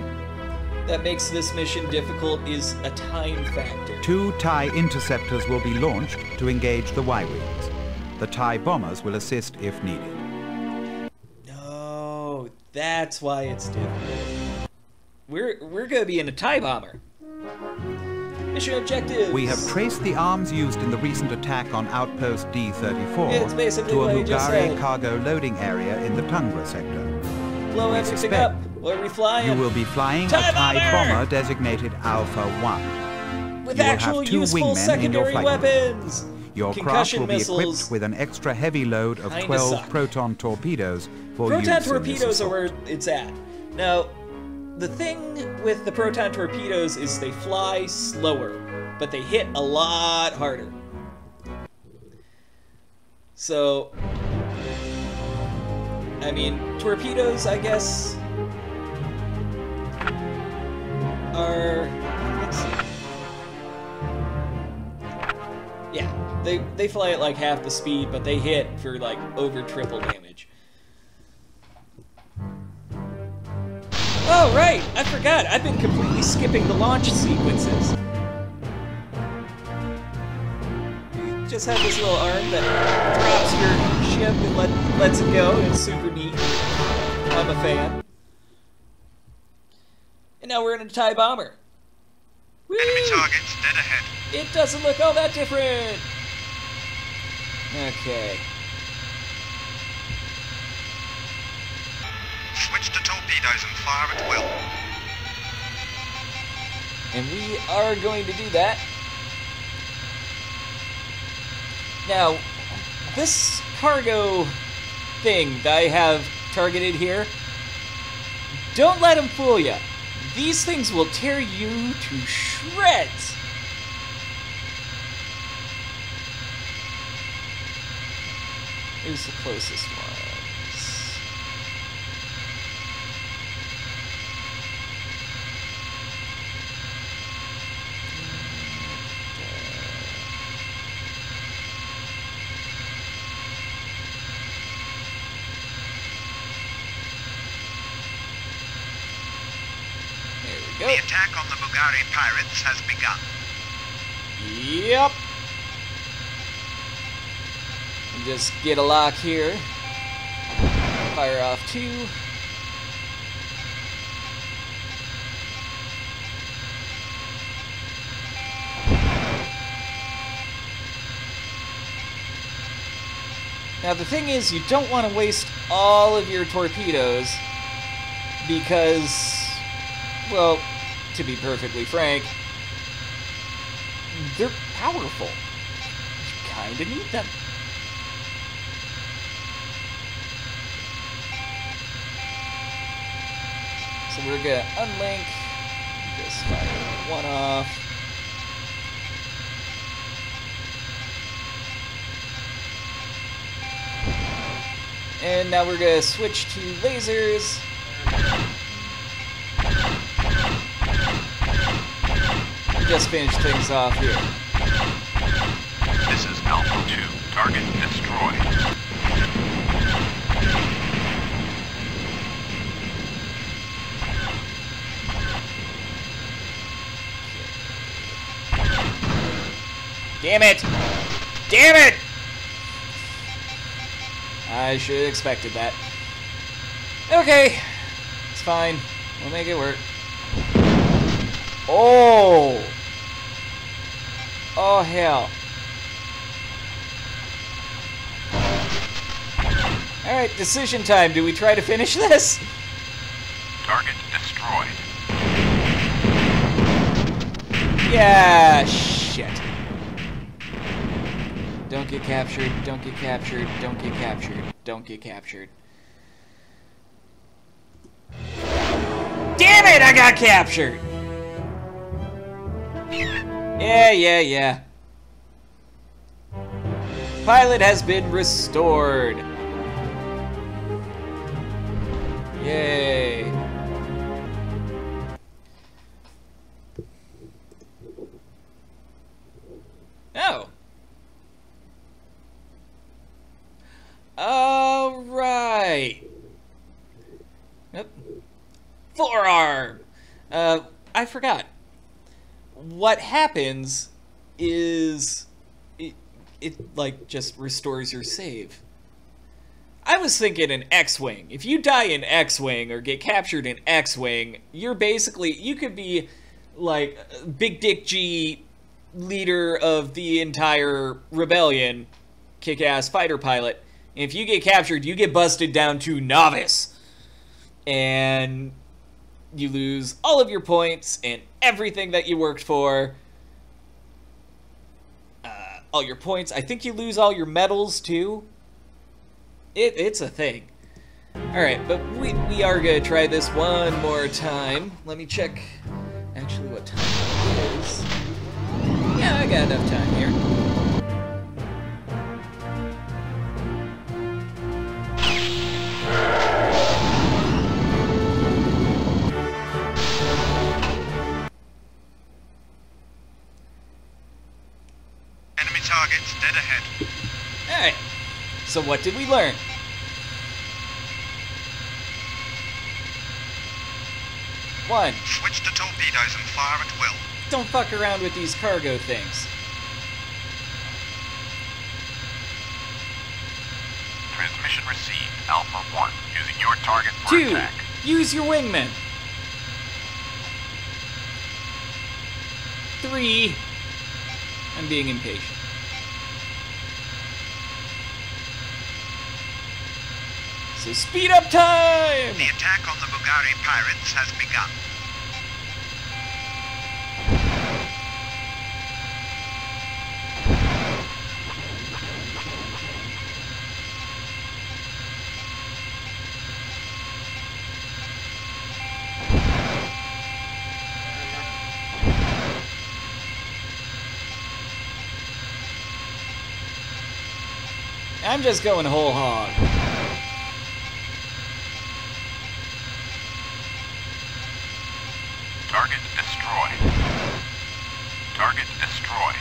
that makes this mission difficult is a time factor. 2 TIE interceptors will be launched to engage the Y-Wings. The TIE bombers will assist if needed. No, that's why it's difficult. We're gonna be in a TIE bomber. Mission objectives. We have traced the arms used in the recent attack on Outpost D-34 It's basically to a what you just Mugari said. cargo loading area in the Tundra sector. Blow We everything suspect up. What are we flying? You will be flying TIE a TIE bomber! bomber designated Alpha 1. With You will actual have 2 useful wingmen in your secondary flight weapons. Your craft Concussion will be missiles equipped with an extra heavy load of kinda 12 suck. proton torpedoes for Proton use in torpedoes this are assault. where it's at. Now, the thing with the proton torpedoes is they fly slower, but they hit a lot harder. So, I mean, torpedoes, I guess, are, let's see. Yeah, they fly at like half the speed, but they hit for like over triple damage. Oh, right! I forgot. I've been completely skipping the launch sequences. You just have this little arm that drops your ship and lets it go. It's super neat. I'm a fan. And now we're in a TIE bomber. Woo! Enemy targets dead ahead. It doesn't look all that different. Okay. Switch to torpedoes and fire at will. And we are going to do that. Now, this cargo thing that I have targeted here, don't let them fool you. These things will tear you to shreds. Who's the closest ones? There we go. The attack on the Mugari pirates has begun. Yep. And just get a lock here. Fire off 2. Now the thing is, you don't want to waste all of your torpedoes because, well, to be perfectly frank, they're powerful. You kinda need them. So we're gonna unlink, just fire 1 off. And now we're gonna switch to lasers. And just finish things off here. This is Alpha 2. Target destroyed. Damn it! Damn it! I should have expected that. Okay. It's fine. We'll make it work. Oh! Oh, hell. Alright, decision time. Do we try to finish this? Target destroyed. Yeah, shit. Don't get captured, don't get captured, don't get captured, don't get captured. Damn it, I got captured! Yeah. Pilot has been restored. Yay. Oh. Yep. Forearm! I forgot. What happens is it like just restores your save. I was thinking an X-Wing. If you die in X-Wing or get captured in X-Wing, you're basically, you could be like Big Dick G, leader of the entire rebellion, kick-ass fighter pilot. And if you get captured, you get busted down to novice. And you lose all of your points and everything that you worked for. All your points. I think you lose all your medals too. It's a thing. Alright, but we are going to try this one more time. Let me check actually what time it is. Yeah, I got enough time here. Enemy targets dead ahead. Alright, so what did we learn? One, Switch to torpedoes and fire at will. don't fuck around with these cargo things. Transmission received. Alpha 1. Using your target for Two, attack. use your wingmen. Three, I'm being impatient. So speed up time! The attack on the Bugari pirates has begun. I'm just going whole hog. Target destroyed. Target destroyed.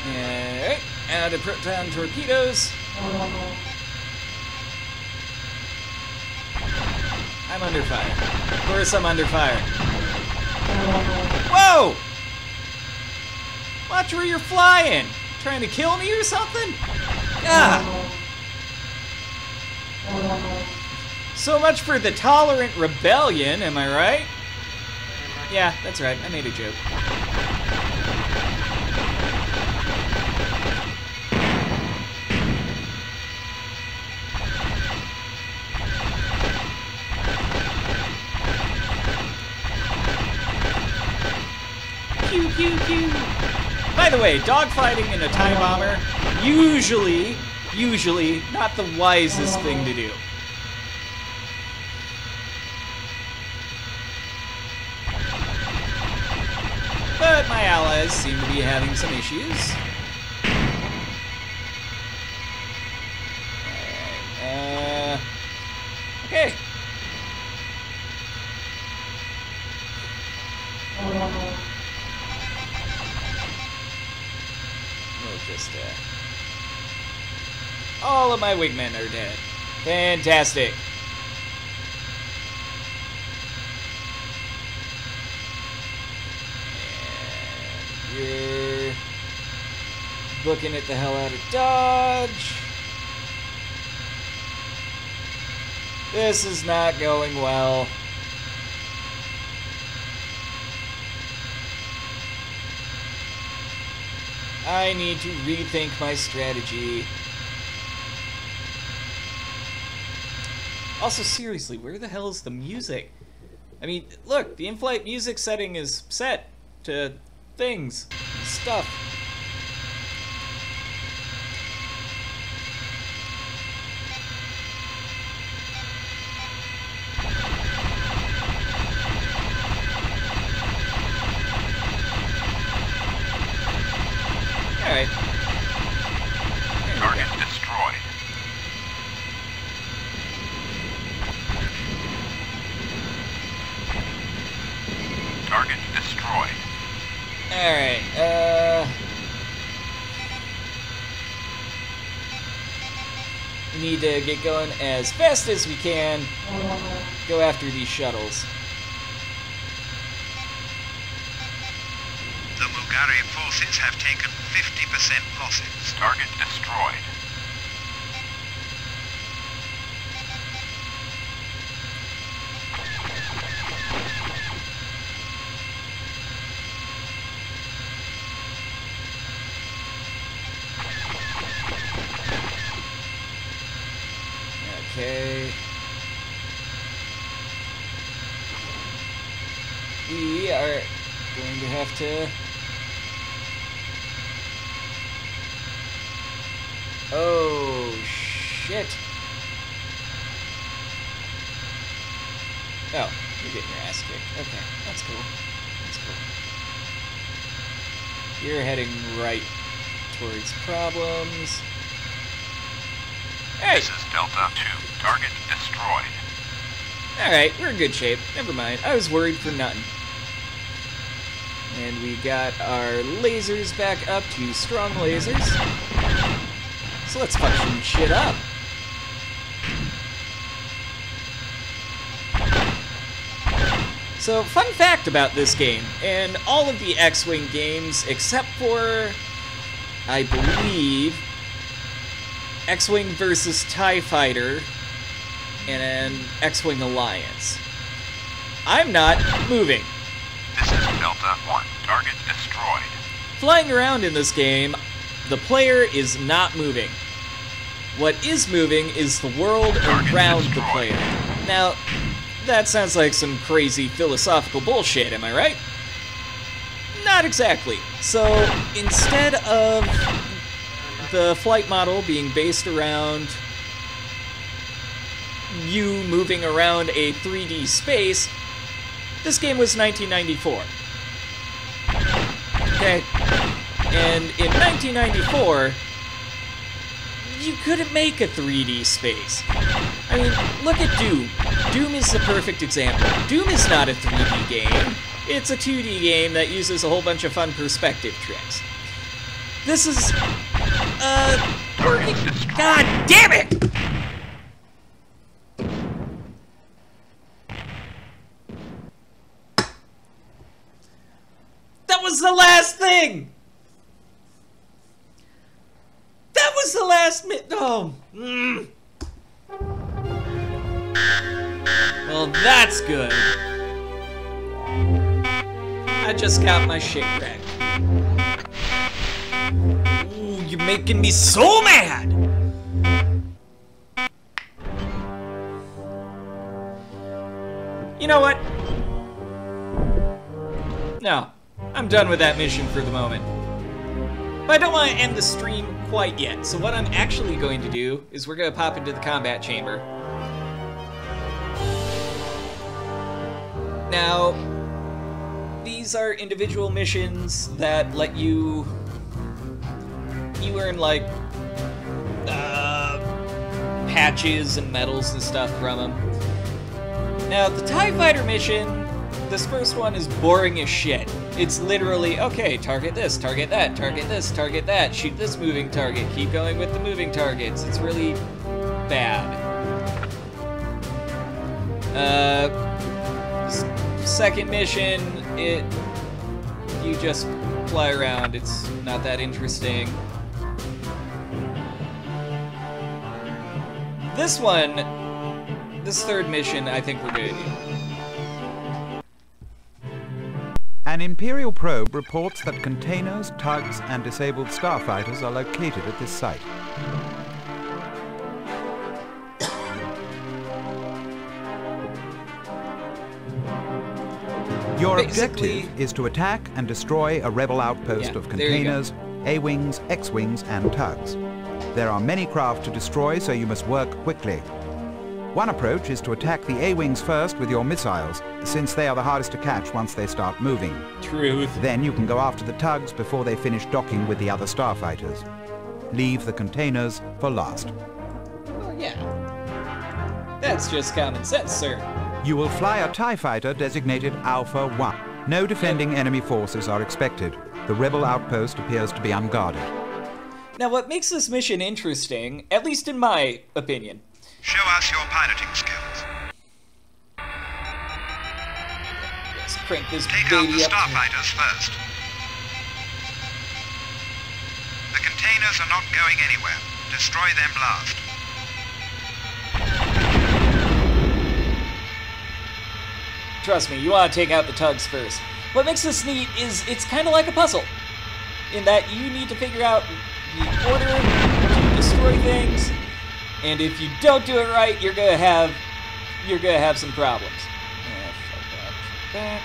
Alright, out of proton torpedoes. I'm under fire. Of course I'm under fire. Whoa! Watch where you're flying! Trying to kill me or something? Ah! So much for the tolerant rebellion, am I right? Yeah, that's right, I made a joke. Pew, pew, pew. By the way, dogfighting in a TIE bomber, usually not the wisest thing to do. But my allies seem to be having some issues. Okay. We'll just, all of my wingmen are dead. Fantastic. And you're booking it the hell out of dodge. This is not going well. I need to rethink my strategy. Also, seriously, where the hell is the music? I mean, look, the in-flight music setting is set to things, stuff. Alright. Target destroyed. Target destroyed. Alright, We need to get going as fast as we can. Go after these shuttles. The Mugari forces have taken 50% losses. Target destroyed. Okay. We are going to have to... Oh, shit. Oh, you're getting your ass kicked. Okay, that's cool. That's cool. You're heading right towards problems. Hey! This is Delta 2. Target destroyed. Alright, we're in good shape. Never mind. I was worried for nothing. And we got our lasers back up to strong lasers. So let's fuck some shit up. So, fun fact about this game, and all of the X-Wing games, except for, I believe, X-Wing versus TIE Fighter and an X-Wing Alliance, I'm not moving. This is Delta 1. Target destroyed. Flying around in this game, the player is not moving. What is moving is the world around the player. Now, that sounds like some crazy philosophical bullshit, am I right? Not exactly. So, instead of the flight model being based around you moving around a 3D space, this game was 1994. Okay? And in 1994, you couldn't make a 3D space. I mean, look at Doom. Doom is the perfect example. Doom is not a 3D game. It's a 2D game that uses a whole bunch of fun perspective tricks. This is... God damn it! That was the last thing! That was the last oh. Well, that's good. I just got my shit wrecked. Ooh, you're making me so mad! You know what? No, I'm done with that mission for the moment. But I don't want to end the stream quite yet, so what I'm actually going to do is we're going to pop into the combat chamber. Now, these are individual missions that let you earn, like, patches and medals and stuff from them. Now, the TIE Fighter mission, this first one is boring as shit. It's literally, okay, target this, target that, target this, target that, shoot this moving target, keep going with the moving targets. It's really bad. Second mission, you just fly around. It's not that interesting. This one, this third mission, I think we're gonna do. An Imperial probe reports that containers, tugs, and disabled starfighters are located at this site. Your objective is to attack and destroy a rebel outpost of containers, A-wings, X-wings, and tugs. There are many craft to destroy, so you must work quickly. One approach is to attack the A-wings first with your missiles, since they are the hardest to catch once they start moving. Truth. Then you can go after the tugs before they finish docking with the other starfighters. Leave the containers for last. Well, yeah. That's just common sense, sir. You will fly a TIE fighter designated Alpha 1. No defending enemy forces are expected. The rebel outpost appears to be unguarded. Now, what makes this mission interesting, at least in my opinion... Show us your piloting skills. Let's crank this Take out baby the up. starfighters first. The containers are not going anywhere. Destroy them last. Trust me, you want to take out the tugs first. What makes this neat is it's kind of like a puzzle, in that you need to figure out the order to destroy things, and if you don't do it right, you're gonna have some problems. Fuck that.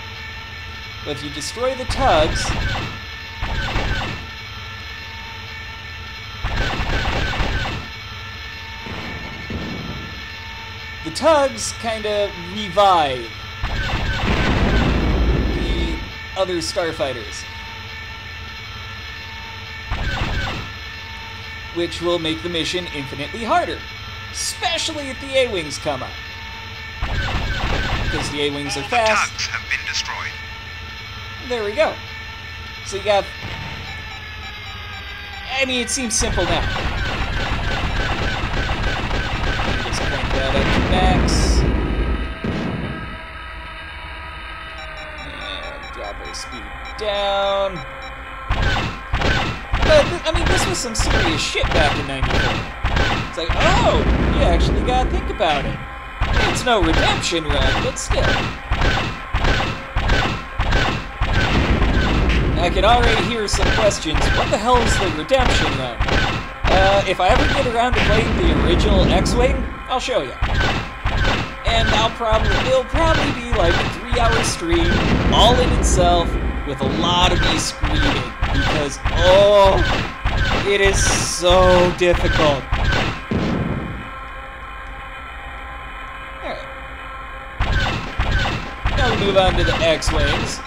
But if you destroy the tugs, the tugs kind of revive the other starfighters, which will make the mission infinitely harder, especially if the A-Wings come up. Because the A-Wings are All fast. the tugs have been destroyed. There we go. So you got... I mean, it seems simple now. Just crank that up to max. And drop our speed down. But, I mean, this was some serious shit back in '94. It's like, oh, you actually gotta think about it. It's no redemption run, but still. I can already hear some questions. What the hell is the redemption run? If I ever get around to playing the original X-Wing, I'll show you. And it'll probably be like a 3-hour stream, all in itself, with a lot of me screaming. Because, oh, it is so difficult. Alright. Now we move on to the X-Wings.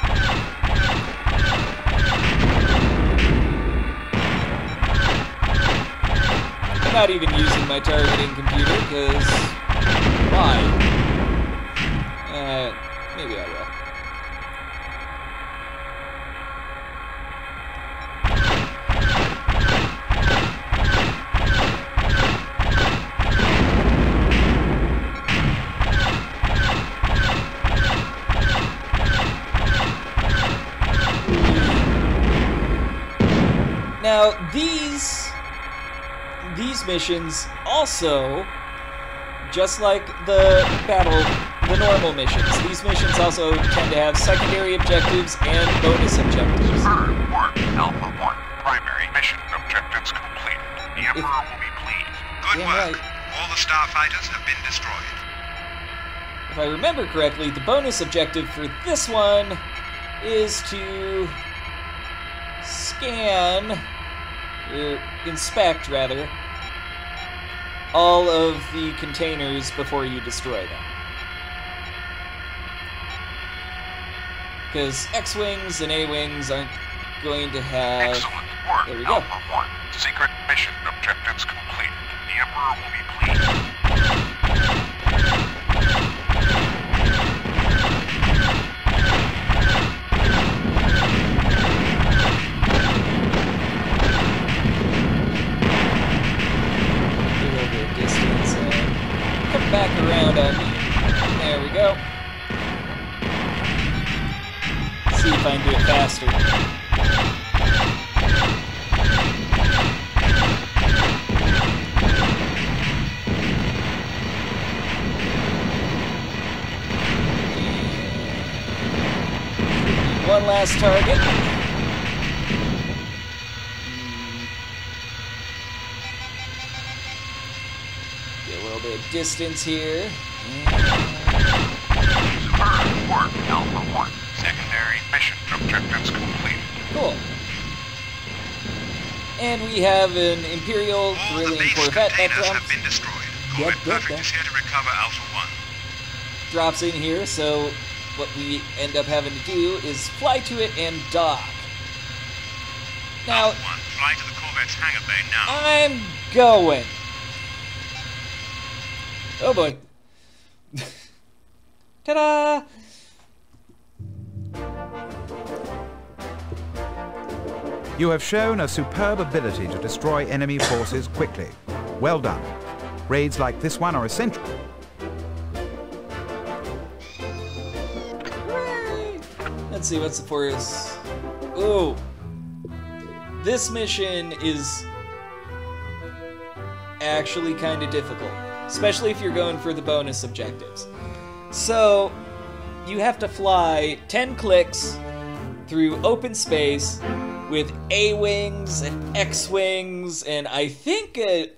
I'm not even using my targeting computer, because... why? Maybe I will. Now, these missions also, just like the normal missions, these missions also tend to have secondary objectives and bonus objectives. Confirmed work, Alpha 1. Primary mission objectives completed. The Emperor will be pleased. Good Damn work. right. All the starfighters have been destroyed. If I remember correctly, the bonus objective for this one is to scan, or inspect rather, all of the containers before you destroy them. Because X-Wings and A-Wings aren't going to have... Excellent work, There we go. Alpha 1. Secret mission objectives completed. The Emperor will be pleased. A little bit of distance. Come back around on me. There we go. See if I can do it faster. One last target. Get a little bit of distance here. Superb work, Alpha 1. Secondary mission objectives completed. Cool. And we have an Imperial All the Brilliant base Corvette that containers have drops, been destroyed. Corvette Perfect is here to recover Alpha 1. drops in here, so what we end up having to do is fly to it and dock. Now, Alpha 1, fly to the Corvette's hangar bay now. I'm going. Oh boy. Ta-da! You have shown a superb ability to destroy enemy forces quickly. Well done. Raids like this one are essential. Hooray! Let's see, what's the force? Ooh. This mission is actually kind of difficult, especially if you're going for the bonus objectives. So, you have to fly 10 clicks through open space with A-wings and X-wings, and I think a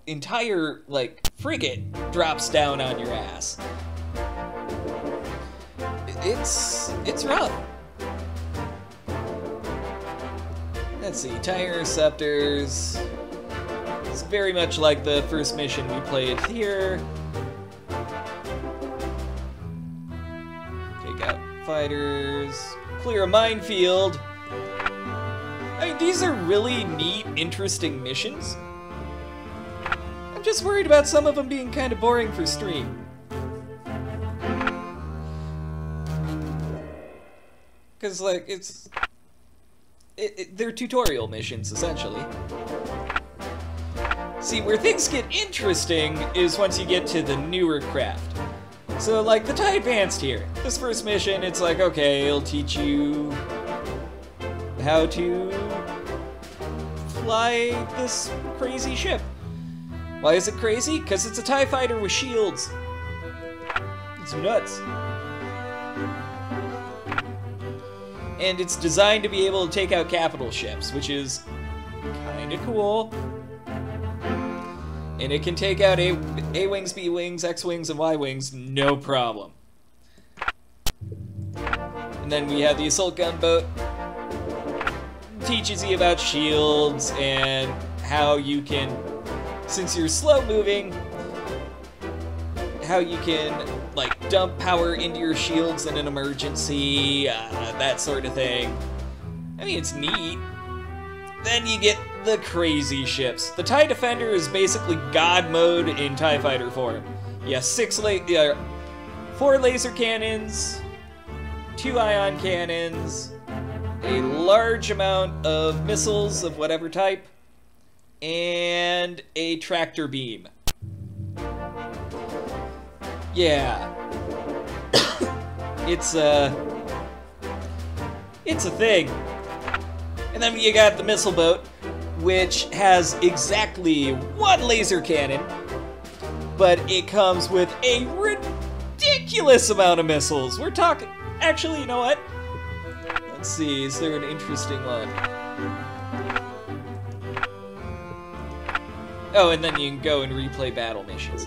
entire, like, frigate drops down on your ass. It's rough. Let's see, TIE interceptors. It's very much like the first mission we played here. Take out fighters. Clear a minefield. I mean, these are really neat, interesting missions. I'm just worried about some of them being kind of boring for stream. Because, like, they're tutorial missions, essentially. See, where things get interesting is once you get to the newer craft. So, like, the TIE Advanced here. This first mission, it's like, okay, it'll teach you how to fly this crazy ship. Why is it crazy? Because it's a TIE fighter with shields. It's nuts. And it's designed to be able to take out capital ships, which is kind of cool. And it can take out A-wings, B-wings, X-wings, and Y-wings, no problem. And then we have the assault gunboat. Teaches you about shields and how you can, since you're slow moving, how you can, like, dump power into your shields in an emergency, that sort of thing. I mean, it's neat. Then you get the crazy ships. The TIE Defender is basically God mode in TIE Fighter form. Yeah, 4 laser cannons, 2 ion cannons, a large amount of missiles of whatever type, and a tractor beam. Yeah. It's a thing. And then you got the missile boat, which has exactly 1 laser cannon, but it comes with a ridiculous amount of missiles. We're talking... Actually, you know what? Let's see, is there an interesting one? Oh, and then you can go and replay battle missions.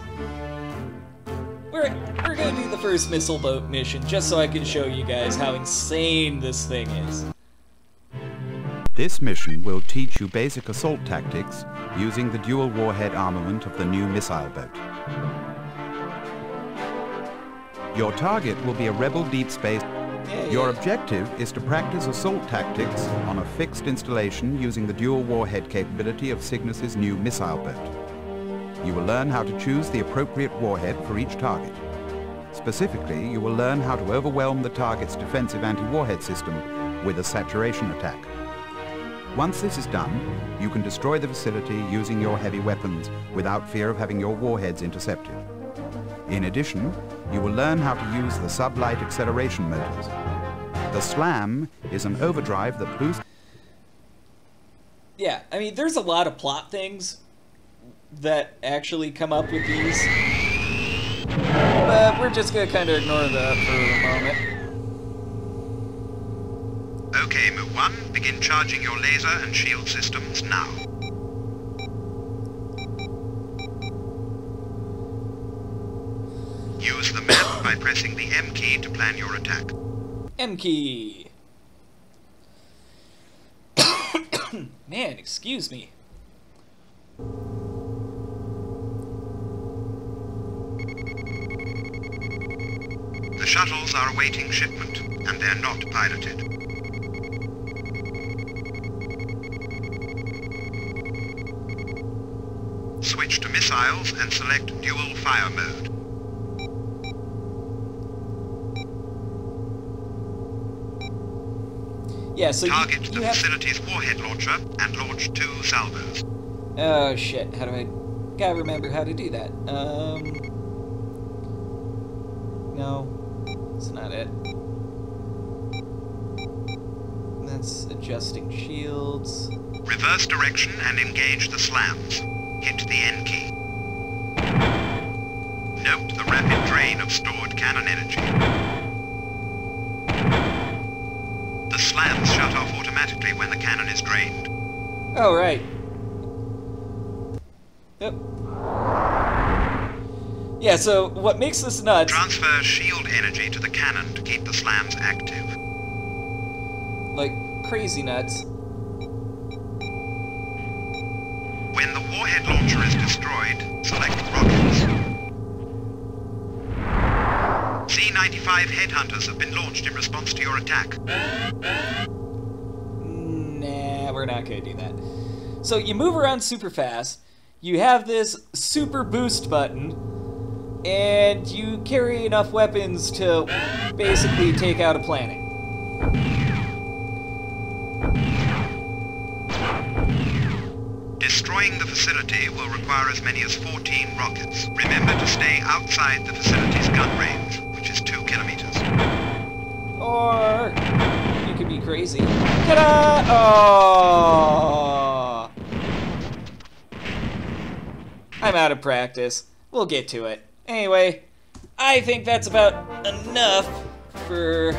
We're gonna do the first missile boat mission, just so I can show you guys how insane this thing is. This mission will teach you basic assault tactics using the dual warhead armament of the new missile boat. Your target will be a rebel deep space. Your objective is to practice assault tactics on a fixed installation using the dual warhead capability of Cygnus's new missile boat. You will learn how to choose the appropriate warhead for each target. Specifically, you will learn how to overwhelm the target's defensive anti-warhead system with a saturation attack. Once this is done, you can destroy the facility using your heavy weapons without fear of having your warheads intercepted. In addition, you will learn how to use the sublight acceleration motors. The SLAM is an overdrive that boosts... Yeah, I mean, there's a lot of plot things that actually come up with these, but we're just gonna kind of ignore that for a moment. Okay, Mu-1, begin charging your laser and shield systems now. Use the map by pressing the M key to plan your attack. M key. Man, excuse me. The shuttles are awaiting shipment, and they're not piloted. Switch to missiles and select dual fire mode. Yeah, so Target you the have... facility's warhead launcher and launch 2 salvos. Oh, shit. How do I... Gotta remember how to do that. No. That's not it. That's adjusting shields. Reverse direction and engage the slams. Hit the N key. Note the rapid drain of stored cannon energy. The slams shut off automatically when the cannon is drained. Oh, right. Yep. Yeah, so what makes this nuts... Transfer shield energy to the cannon to keep the slams active. Like, crazy nuts. When the warhead launcher is destroyed, select rockets. C-95 headhunters have been launched in response to your attack. Nah, we're not gonna do that. So you move around super fast, you have this super boost button, and you carry enough weapons to basically take out a planet. Destroying the facility will require as many as 14 rockets. Remember to stay outside the facility's gun range, which is 2 kilometers. Or you could be crazy. Ta-da! Oh! I'm out of practice. We'll get to it. Anyway, I think that's about enough for...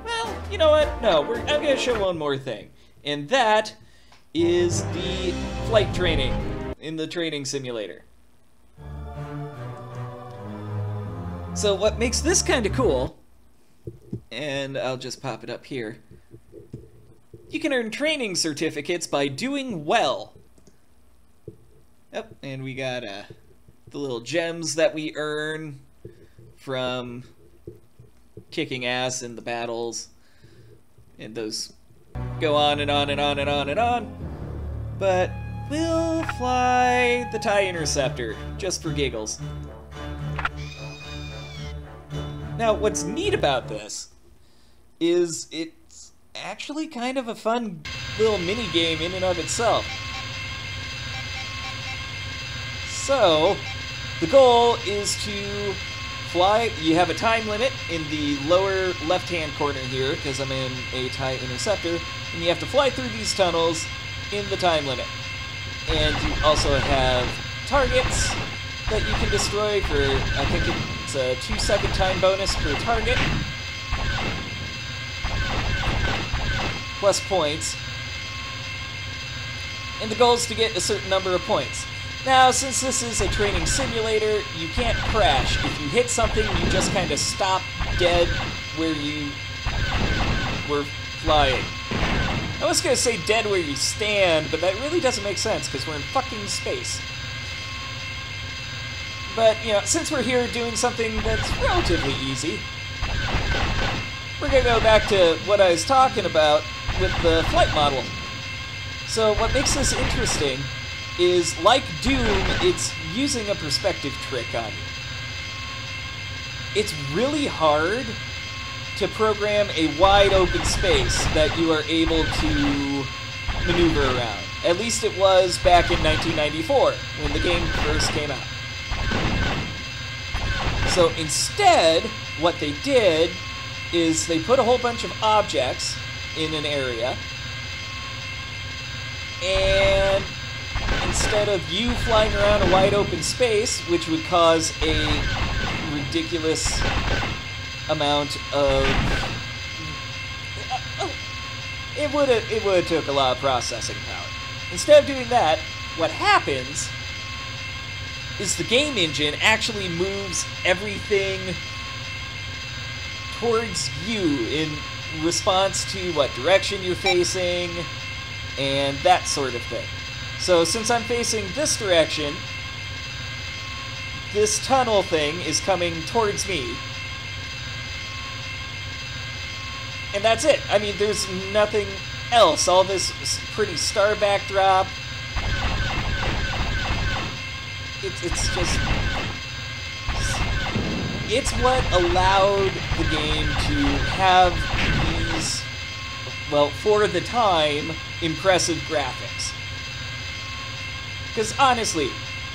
Well, you know what? No, I'm gonna show one more thing. And that is the flight training in the training simulator. So what makes this kind of cool, and I'll just pop it up here, you can earn training certificates by doing well. Yep, and we got the little gems that we earn from kicking ass in the battles, and those go on and on and on and on and on. But we'll fly the TIE Interceptor, just for giggles. Now, what's neat about this is it's actually kind of a fun little mini-game in and of itself. So, the goal is to fly. You have a time limit in the lower left-hand corner here, because I'm in a TIE Interceptor, and you have to fly through these tunnels in the time limit. And you also have targets that you can destroy for, I think it's a 2-second time bonus per target, plus points. And the goal is to get a certain number of points. Now, since this is a training simulator, you can't crash. If you hit something, you just kind of stop dead where you were flying. I was gonna say dead where you stand, but that really doesn't make sense, because we're in fucking space. But, you know, since we're here doing something that's relatively easy, we're gonna go back to what I was talking about with the flight model. So what makes this interesting is, like Doom, it's using a perspective trick on you. It's really hard to program a wide open space that you are able to maneuver around. At least it was back in 1994, when the game first came out. So instead, what they did is they put a whole bunch of objects in an area, and instead of you flying around a wide open space, which would cause a ridiculous amount of... It would have took a lot of processing power. Instead of doing that, what happens is the game engine actually moves everything towards you in response to what direction you're facing and that sort of thing. So since I'm facing this direction, this tunnel thing is coming towards me. And that's it. I mean, there's nothing else. All this pretty star backdrop. It's just... It's what allowed the game to have these well, for the time, impressive graphics. Because honestly,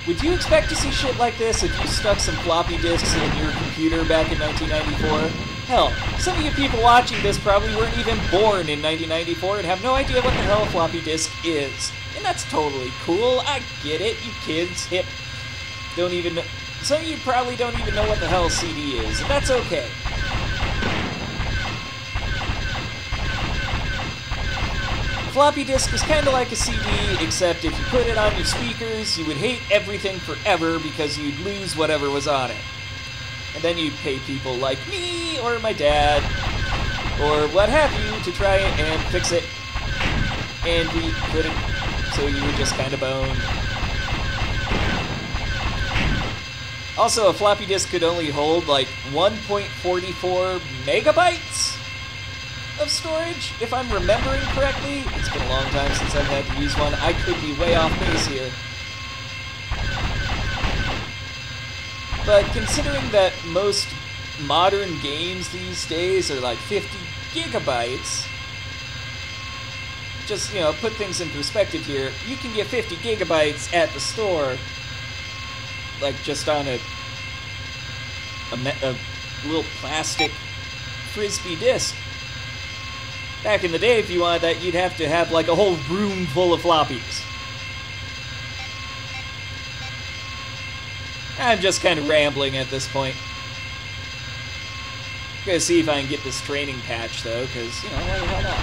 would you expect to see shit like this if you stuck some floppy disks in your computer back in 1994? Hell, some of you people watching this probably weren't even born in 1994 and have no idea what the hell a floppy disk is. And that's totally cool, I get it, you kids, hip, don't even know. Some of you probably don't even know what the hell a CD is, and that's okay. A floppy disk is kind of like a CD, except if you put it on your speakers, you would hate everything forever because you'd lose whatever was on it. And then you'd pay people like me, or my dad, or what have you, to try and fix it. And we couldn't, so you were just kind of boned. Also, a floppy disk could only hold like 1.44 megabytes of storage, if I'm remembering correctly. It's been a long time since I've had to use one. I could be way off base here. But considering that most modern games these days are like 50 gigabytes, just, you know, put things in perspective here, you can get 50 gigabytes at the store, like just on a little plastic frisbee disc. Back in the day, if you wanted that, you'd have to have like a whole room full of floppies. I'm just kind of rambling at this point. I'm gonna see if I can get this training patch though, because, you know, why the hell not?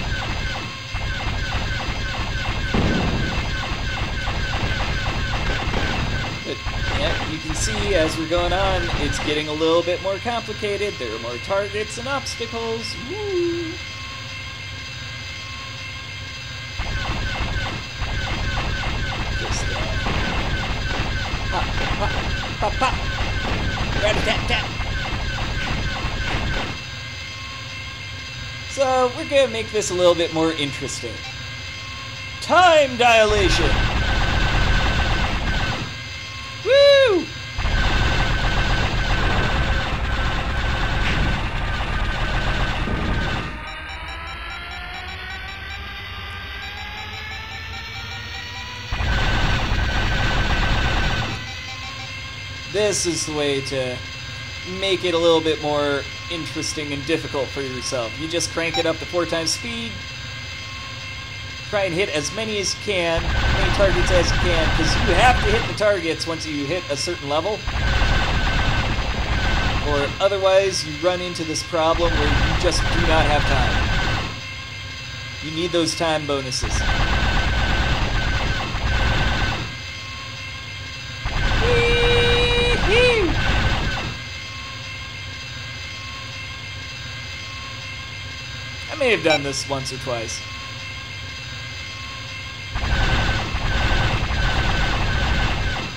But yeah, you can see as we're going on, it's getting a little bit more complicated. There are more targets and obstacles. Woo! Pop, pop, pop, pop. Rat-a-tat-tat. So, we're gonna make this a little bit more interesting. Time dilation! Woo! This is the way to make it a little bit more interesting and difficult for yourself. You just crank it up to 4 times speed. Try and hit as many as you can, as many targets as you can, because you have to hit the targets once you hit a certain level. Or otherwise, you run into this problem where you just do not have time. You need those time bonuses. I may have done this once or twice.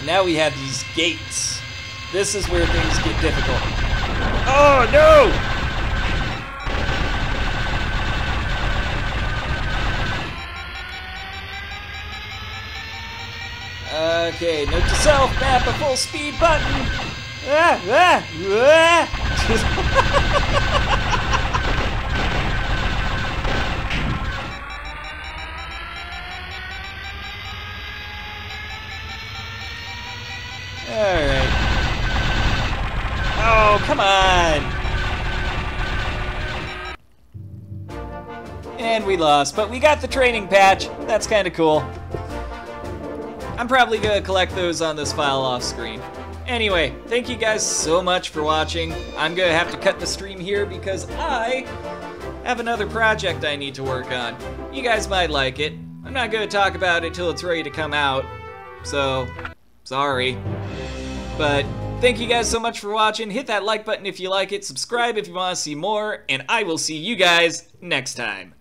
Now we have these gates. This is where things get difficult. Oh no! Okay, note to self, map a full speed button. Alright. Oh, come on! And we lost, but we got the training patch. That's kind of cool. I'm probably going to collect those on this file off screen. Anyway, thank you guys so much for watching. I'm going to have to cut the stream here because I have another project I need to work on. You guys might like it. I'm not going to talk about it till it's ready to come out, so sorry. But thank you guys so much for watching. Hit that like button if you like it, subscribe if you want to see more, and I will see you guys next time.